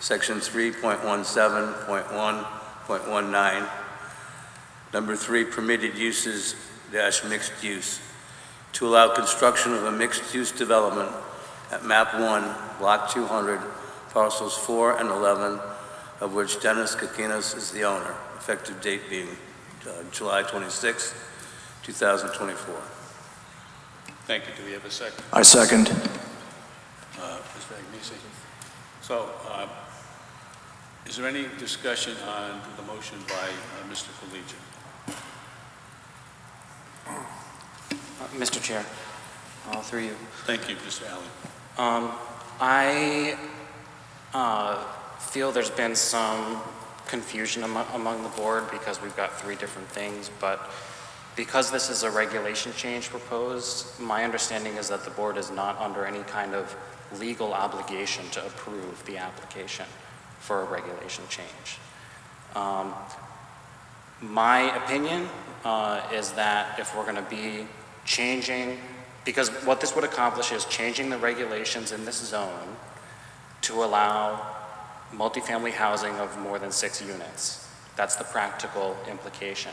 H: Section 3.17.1.19, Number 3, permitted uses - mixed use, to allow construction of a mixed-use development at MAP 1, Block 200, parcels 4 and 11, of which Dennis Kakinas is the owner, effective date being July 26, 2024.
A: Thank you. Do we have a second?
U: I second.
A: Mr. Agnesi. So, is there any discussion on the motion by Mr. Collegian?
K: Mr. Chair, through you.
A: Thank you, Mr. Allen.
K: I feel there's been some confusion among the board because we've got three different things, but because this is a regulation change proposed, my understanding is that the board is not under any kind of legal obligation to approve the application for a regulation change. My opinion is that if we're going to be changing, because what this would accomplish is changing the regulations in this zone to allow multifamily housing of more than 6 units. That's the practical implication.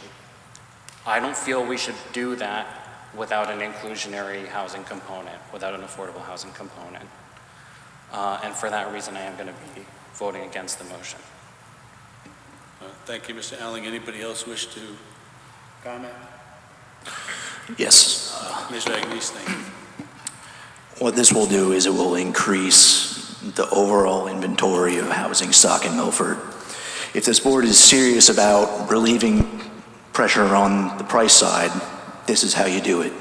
K: I don't feel we should do that without an inclusionary housing component, without an affordable housing component. And for that reason, I am going to be voting against the motion.
A: Thank you, Mr. Allen. Anybody else wish to comment?
U: Yes.
A: Mr. Agnese, thank you.
U: What this will do is it will increase the overall inventory of housing stock in Milford. If this board is serious about relieving pressure on the price side, this is how you do it.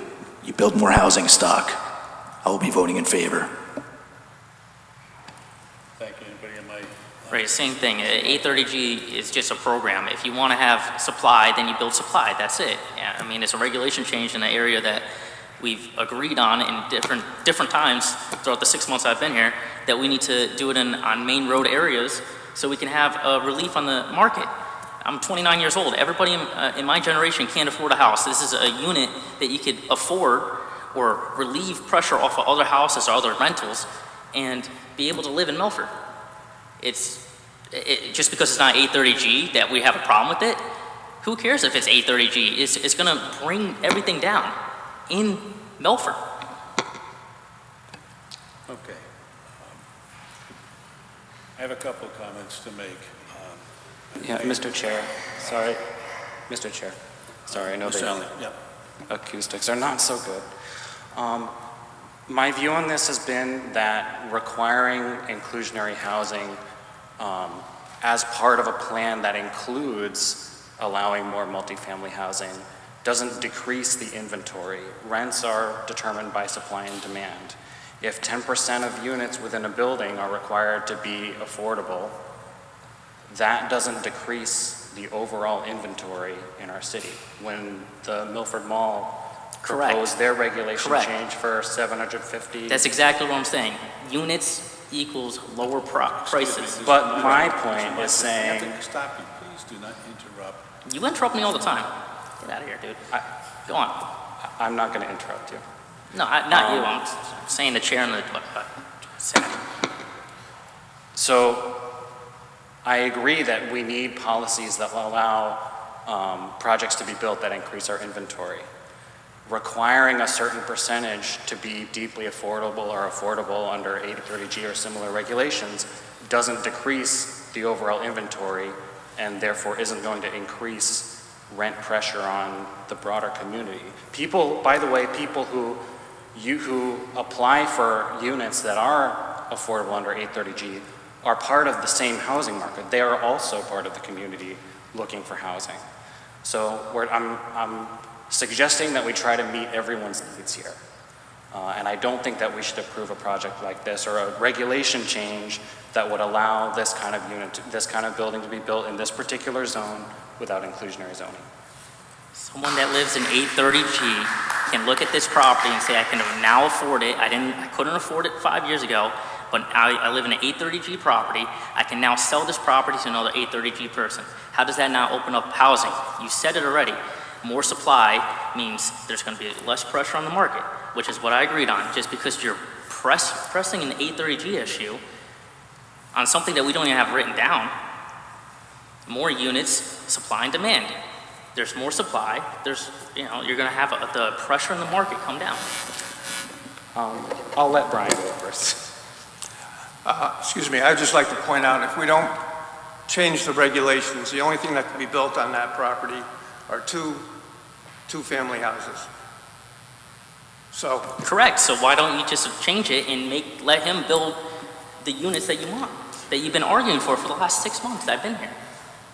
U: You build more housing stock. I will be voting in favor.
A: Thank you. Anybody in my...
G: Right, same thing. 830G is just a program. If you want to have supply, then you build supply. That's it. Yeah, I mean, it's a regulation change in an area that we've agreed on in different times throughout the 6 months I've been here, that we need to do it on main road areas so we can have relief on the market. I'm 29 years old. Everybody in my generation can't afford a house. This is a unit that you could afford or relieve pressure off of other houses or other rentals and be able to live in Milford. Just because it's not 830G that we have a problem with it. Who cares if it's 830G? It's going to bring everything down in Milford.
A: Okay. I have a couple of comments to make.
K: Yeah, Mr. Chair, sorry. Mr. Chair, sorry, I know
A: Mr. Allen,
K: the
A: yeah.
K: acoustics are not so good. My view on this has been that requiring inclusionary housing as part of a plan that includes allowing more multifamily housing doesn't decrease the inventory. Rents are determined by supply and demand. If 10% of units within a building are required to be affordable, that doesn't decrease the overall inventory in our city. When the Milford Mall proposed their regulation change for 750.
G: That's exactly what I'm saying. Units equals lower prices.
K: But my point is saying...
A: I have to stop you. Please do not interrupt.
G: You interrupt me all the time. Get out of here, dude. Go on.
K: I'm not going to interrupt you.
G: No, not you. I'm saying the chair and the Senate.
K: So I agree that we need policies that will allow projects to be built that increase our inventory. Requiring a certain percentage to be deeply affordable or affordable under 830G or similar regulations doesn't decrease the overall inventory and therefore isn't going to increase rent pressure on the broader community. People, by the way, people who apply for units that are affordable under 830G are part of the same housing market. They are also part of the community looking for housing. So I'm suggesting that we try to meet everyone's needs here. And I don't think that we should approve a project like this or a regulation change that would allow this kind of unit, this kind of building to be built in this particular zone without inclusionary zoning.
G: Someone that lives in 830G can look at this property and say, I can now afford it. I couldn't afford it 5 years ago, but I live in an 830G property. I can now sell this property to another 830G person. How does that now open up housing? You said it already. More supply means there's going to be less pressure on the market, which is what I agreed on. Just because you're pressing an 830G issue on something that we don't even have written down, more units, supply and demand. There's more supply, you're going to have the pressure in the market come down.
K: I'll let Brian go first.
D: Excuse me, I'd just like to point out, if we don't change the regulations, the only thing that can be built on that property are two family houses. So.
G: Correct, so why don't you just change it and let him build the units that you want, that you've been arguing for the last 6 months I've been here.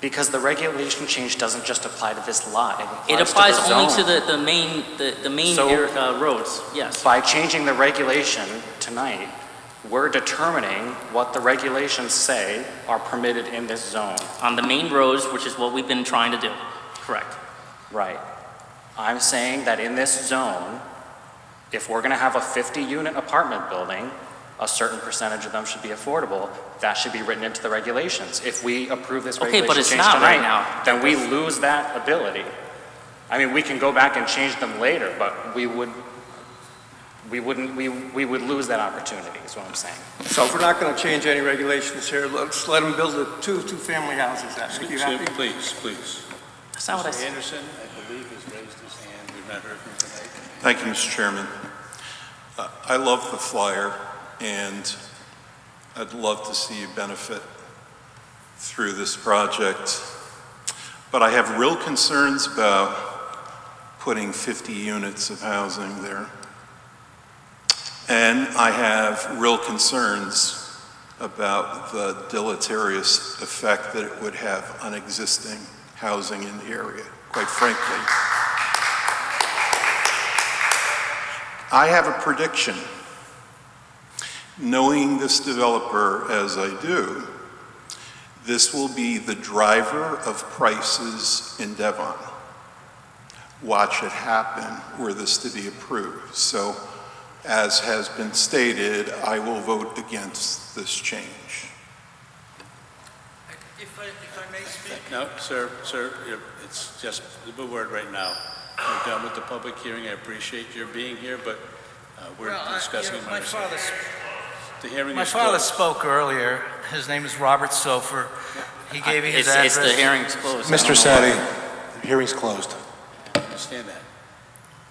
K: Because the regulation change doesn't just apply to this lot.
G: It
K: applies
G: applies
K: to the
G: only
K: zone.
G: to the main
K: So-
G: roads, yes.
K: By changing the regulation tonight, we're determining what the regulations say are permitted in this zone.
G: On the main roads, which is what we've been trying to do, correct.
K: Right. I'm saying that in this zone, if we're gonna have a 50-unit apartment building, a certain percentage of them should be affordable. That should be written into the regulations. If we approve this
G: Okay,
K: regulation
G: but it's
K: change
G: not right
K: tonight,
G: now.
K: then we lose that ability. I mean, we can go back and change them later, but we would lose that opportunity, is what I'm saying.
D: So if we're not going to change any regulations here, let's let them build the two-family houses. That make you
A: Sir,
D: happy?
A: please.
G: That's not what I
A: Mr.
G: said.
A: Anderson, I believe, has raised his hand. We've not heard from him tonight.
M: Thank you, Mr. Chairman. I love the flyer, and I'd love to see you benefit through this project. But I have real concerns about putting 50 units of housing there. And I have real concerns about the deleterious effect that it would have on existing housing in the area, quite frankly. I have a prediction. Knowing this developer as I do, this will be the driver of prices in Devon. Watch it happen were this to be approved. So, as has been stated, I will vote against this change.
B: If I may speak.
A: No, sir, it's just the word right now. We're done with the public hearing. I appreciate your being here, but we're discussing
B: my father.
A: The hearing
B: My
A: is
B: father
A: closed.
B: spoke earlier. His name is Robert Sofer. He gave me his
G: It's
B: address.
G: the hearing's closed.
J: Mr. Sadi, hearing's closed.
A: I understand that.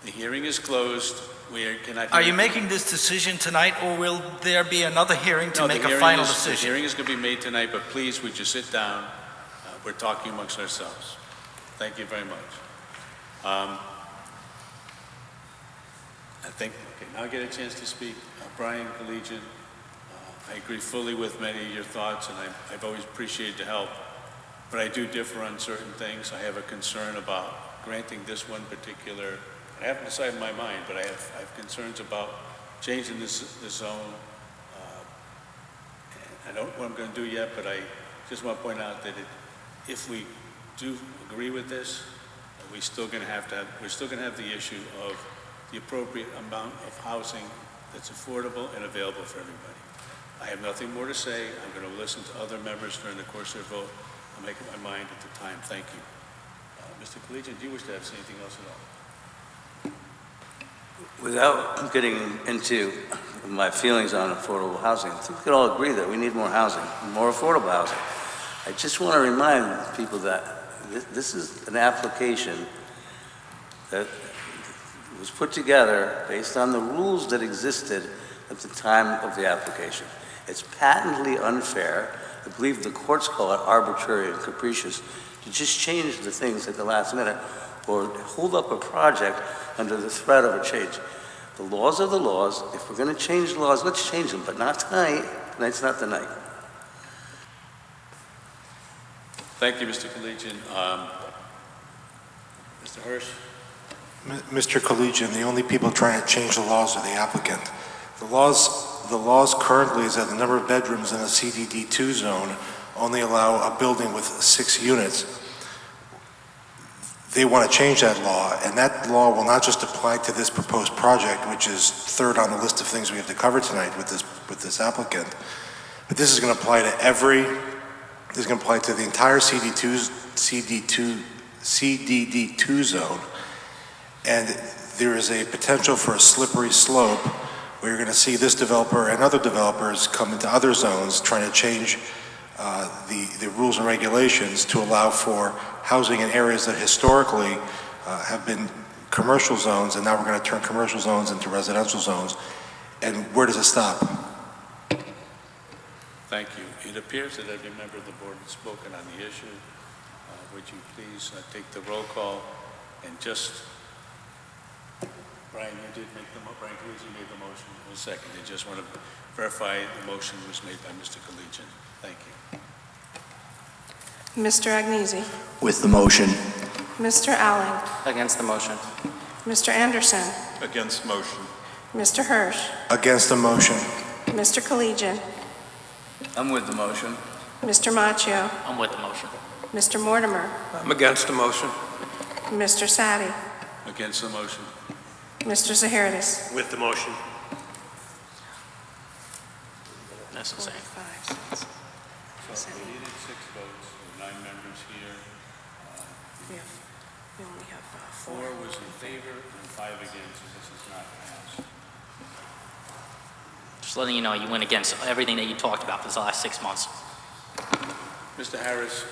A: The hearing is closed. We cannot.
B: Are you making this decision tonight, or will there be another hearing to
A: No,
B: make
A: the
B: a
A: hearing
B: final
A: is-
B: decision?
A: The hearing is going to be made tonight, but please, would you sit down? We're talking amongst ourselves. Thank you very much. I think, okay, now I get a chance to speak. Brian Collegian, I agree fully with many of your thoughts, and I've always appreciated the help, but I do differ on certain things. I have a concern about granting this one particular, I haven't decided in my mind, but I have concerns about changing this zone. I don't know what I'm going to do yet, but I just want to point out that if we do agree with this, we're still going to have the issue of the appropriate amount of housing that's affordable and available for everybody. I have nothing more to say. I'm going to listen to other members during the course of their vote. I'll make up my mind at the time. Thank you. Mr. Collegian, do you wish to say anything else at all?
H: Without getting into my feelings on affordable housing, I think we could all agree that we need more housing, more affordable housing. I just want to remind people that this is an application that was put together based on the rules that existed at the time of the application. It's patently unfair, I believe the courts call it arbitrary and capricious, to just change the things at the last minute or hold up a project under the threat of a change. The laws are the laws. If we're going to change the laws, let's change them, but not tonight. Tonight's not the night.
A: Thank you, Mr. Collegian. Mr. Hirsch?
J: Mr. Collegian, the only people trying to change the laws are the applicant. The laws currently is that the number of bedrooms in a CDD2 zone only allow a building with 6 units. They want to change that law, and that law will not just apply to this proposed project, which is third on the list of things we have to cover tonight with this applicant, but this is going to apply to this is going to apply to the entire CDD2 zone, and there is a potential for a slippery slope where you're going to see this developer and other developers come into other zones trying to change the rules and regulations to allow for housing in areas that historically have been commercial zones, and now we're going to turn commercial zones into residential zones. And where does it stop?
A: Thank you. It appears that every member of the board has spoken on the issue. Would you please take the roll call and just, Brian, you did make Brian Collegian made the motion in a second. I just want to verify the motion was made by Mr. Collegian. Thank you.
C: Mr. Agnesi?
U: With the motion.
C: Mr. Alling?
K: Against the motion.
C: Mr. Anderson?
M: Against motion.
C: Mr. Hirsch?
J: Against the motion.
C: Mr. Collegian?
H: I'm with the motion.
C: Mr. Machio?
G: I'm with the motion.
C: Mr. Mortimer?
D: I'm against the motion.
C: Mr. Sadi?
A: Against the motion.
C: Mr. Zaharidis?
L: With the motion.
G: Necessary.
A: So we needed 6 votes, there were 9 members here.
C: We only have
A: 4 was in favor and 5 against, so this is not passed.
G: Just letting you know, you went against everything that you talked about for the last 6 months.
A: Mr. Harris,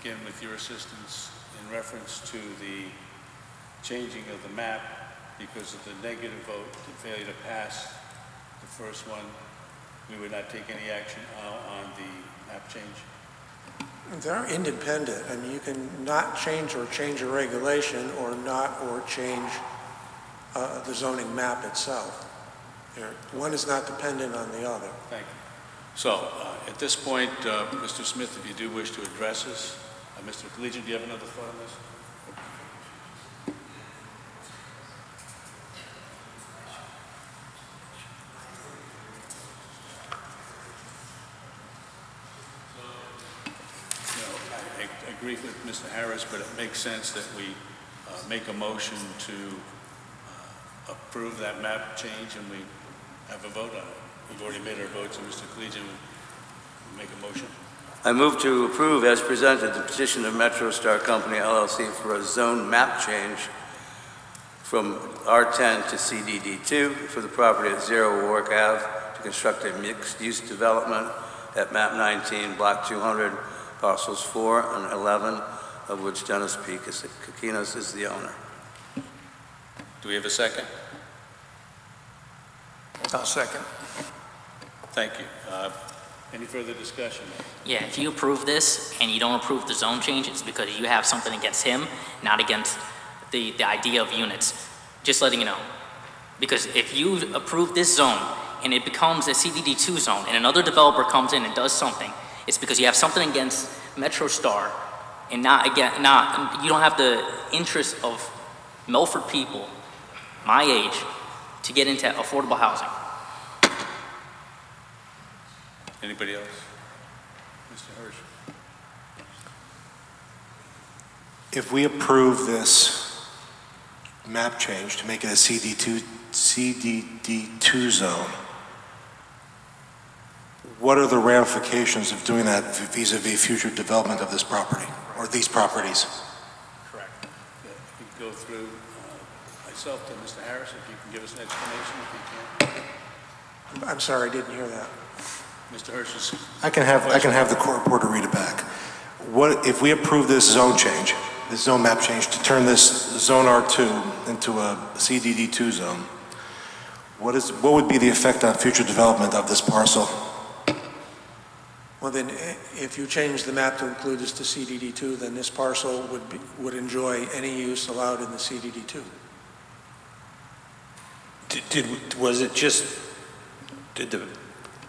A: again, with your assistance in reference to the changing of the map because of the negative vote, the failure to pass the first one, we would not take any action on the map change?
F: They're independent. I mean, you can not change a regulation or change the zoning map itself. One is not dependent on the other.
A: Thank you. So, at this point, Mr. Smith, if you do wish to address us, Mr. Collegian, do you have another thought on this? I agree with Mr. Harris, but it makes sense that we make a motion to approve that map change and we have a vote on it. We've already made our votes, so Mr. Collegian will make a motion.
H: I move to approve as presented the petition of Metro Star Company LLC for a zone map change from R10 to CDD2 for the property at 0 Warwick Ave to construct a mixed-use development at map 19, block 200, parcels 4 and 11, of which Dennis P. Kakinos is the owner.
A: Do we have a second?
D: I'll second.
A: Thank you. Any further discussion?
G: Yeah, if you approve this and you don't approve the zone change, it's because you have something against him, not against the idea of units. Just letting you know. Because if you approve this zone and it becomes a CDD2 zone and another developer comes in and does something, it's because you have something against Metro Star and you don't have the interest of Milford people, my age, to get into affordable housing.
A: Anybody else? Mr. Hirsch?
J: If we approve this map change to make it a CDD2 zone, what are the ramifications of doing that vis-a-vis future development of this property or these properties?
A: Correct. We go through myself to Mr. Harris, if you can give us an explanation, if you can.
F: I'm sorry, I didn't hear that.
A: Mr. Hirsch's.
J: I can have the court reporter read it back. What if we approve this zone change, this zone map change to turn this zone R2 into a CDD2 zone? What would be the effect on future development of this parcel?
F: Well, then, if you change the map to include this to CDD2, then this parcel would enjoy any use allowed in the CDD2.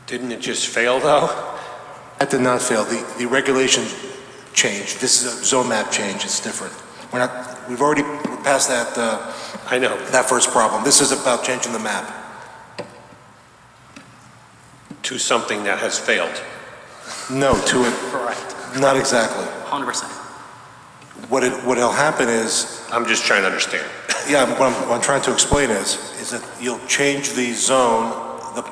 L: Didn't it just fail, though?
J: That did not fail. The regulation changed. This is a zone map change. It's different. We're past that.
L: I know.
J: That first problem. This is about changing the map.
L: To something that has failed.
J: No, to it.
G: Correct.
J: Not exactly.
G: 100%.
J: What'll happen is.
L: I'm just trying to understand.
J: Yeah, what I'm trying to explain is that you'll change the zone,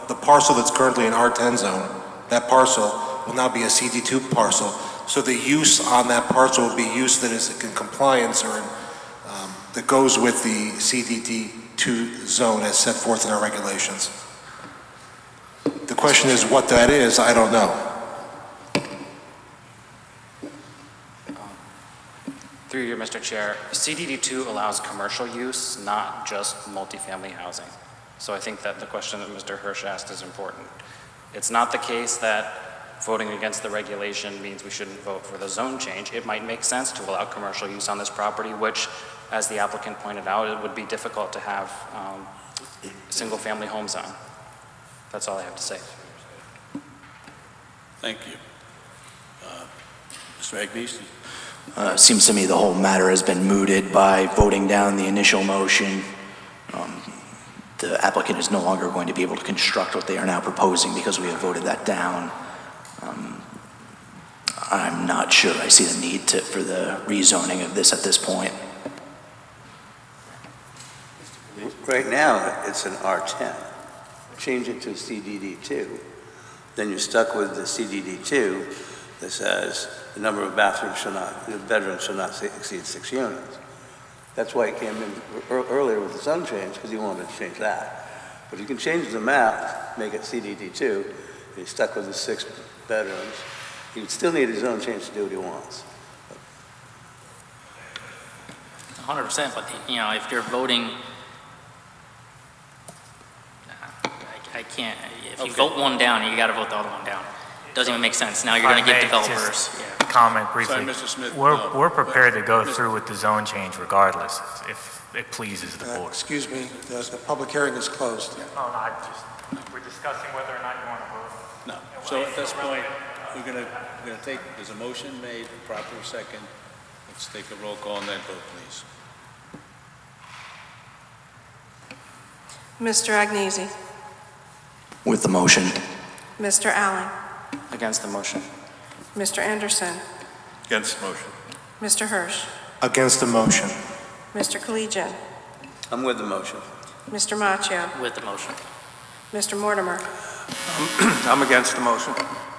J: the parcel that's currently an R10 zone, that parcel will now be a CD2 parcel. So the use on that parcel will be use that is in compliance or that goes with the CDD2 zone as set forth in our regulations. The question is what that is, I don't know.
K: Through you, Mr. Chair, CDD2 allows commercial use, not just multifamily housing. So I think that the question that Mr. Hirsch asked is important. It's not the case that voting against the regulation means we shouldn't vote for the zone change. It might make sense to allow commercial use on this property, which, as the applicant pointed out, it would be difficult to have single-family homes on. That's all I have to say.
A: Thank you. Mr. Agnesi?
U: Seems to me the whole matter has been mooted by voting down the initial motion. The applicant is no longer going to be able to construct what they are now proposing because we have voted that down. I'm not sure I see the need for the rezoning of this at this point.
H: Right now, it's an R10. Change it to CDD2. Then you're stuck with the CDD2 that says the number of bedrooms shall not exceed 6 units. That's why it came in earlier with the zone change, because he wanted to change that. But you can change the map, make it CDD2, and he's stuck with the 6 bedrooms. He would still need his zone change to do what he wants.
G: 100%, but, if you're voting, I can't, if you vote one down, you gotta vote the other one down. Doesn't even make sense. Now you're gonna give developers.
N: Comment briefly.
A: Sorry, Mr. Smith.
N: We're prepared to go through with the zone change regardless, if it pleases the board.
F: Excuse me, the public hearing is closed.
N: We're discussing whether or not you want to vote.
A: No. So at this point, we're gonna take, there's a motion made, a proper second. Let's take a roll call on that vote, please.
C: Mr. Agnesi?
U: With the motion.
C: Mr. Allen?
K: Against the motion.
C: Mr. Anderson?
M: Against the motion.
C: Mr. Hirsch?
J: Against the motion.
C: Mr. Collegian?
H: I'm with the motion.
C: Mr. Machio?
G: With the motion.
C: Mr. Mortimer?
D: I'm against the motion.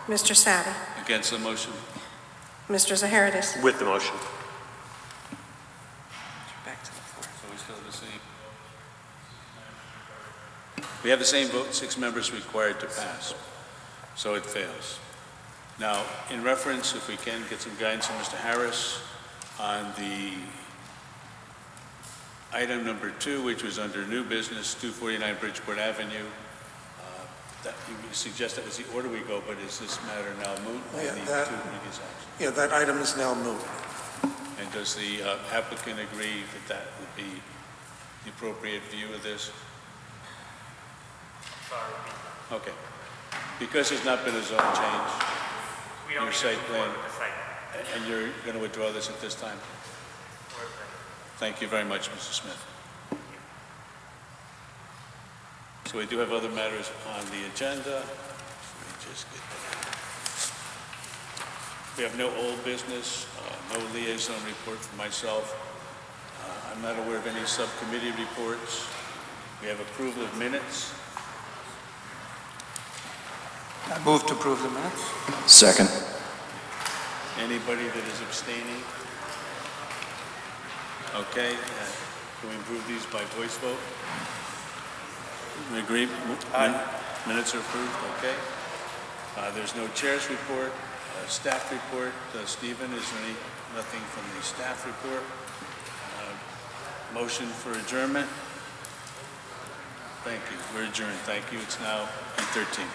C: Mr. Savi?
A: Against the motion?
C: Mr. Zaharidis?
L: With the motion.
A: So we still have the same. We have the same vote, 6 members required to pass. So it fails. Now, in reference, if we can get some guidance from Mr. Harris on the item number 2, which was under new business, 249 Bridgeport Avenue. That you suggest that was the order we go, but is this matter now moot?
F: Yeah,
A: The
F: that-
A: 2 previous actions?
F: Yeah, that item is now moot.
A: And does the applicant agree that that would be the appropriate view of this? Okay. Because there's not been a zone change, your site plan, and you're going to withdraw this at this time? Thank you very much, Mr. Smith. So we do have other matters on the agenda. Let me just get that. We have no old business, no liaison report for myself. I'm not aware of any subcommittee reports. We have approval of minutes.
D: I move to approve the minutes.
U: Second.
A: Anybody that is abstaining? Okay, can we approve these by voice vote? We agree? Minutes are approved, okay. There's no chair's report, staff report. Stephen, is there nothing from the staff report? Motion for adjournment? Thank you, we're adjourned, thank you. It's now 8:13.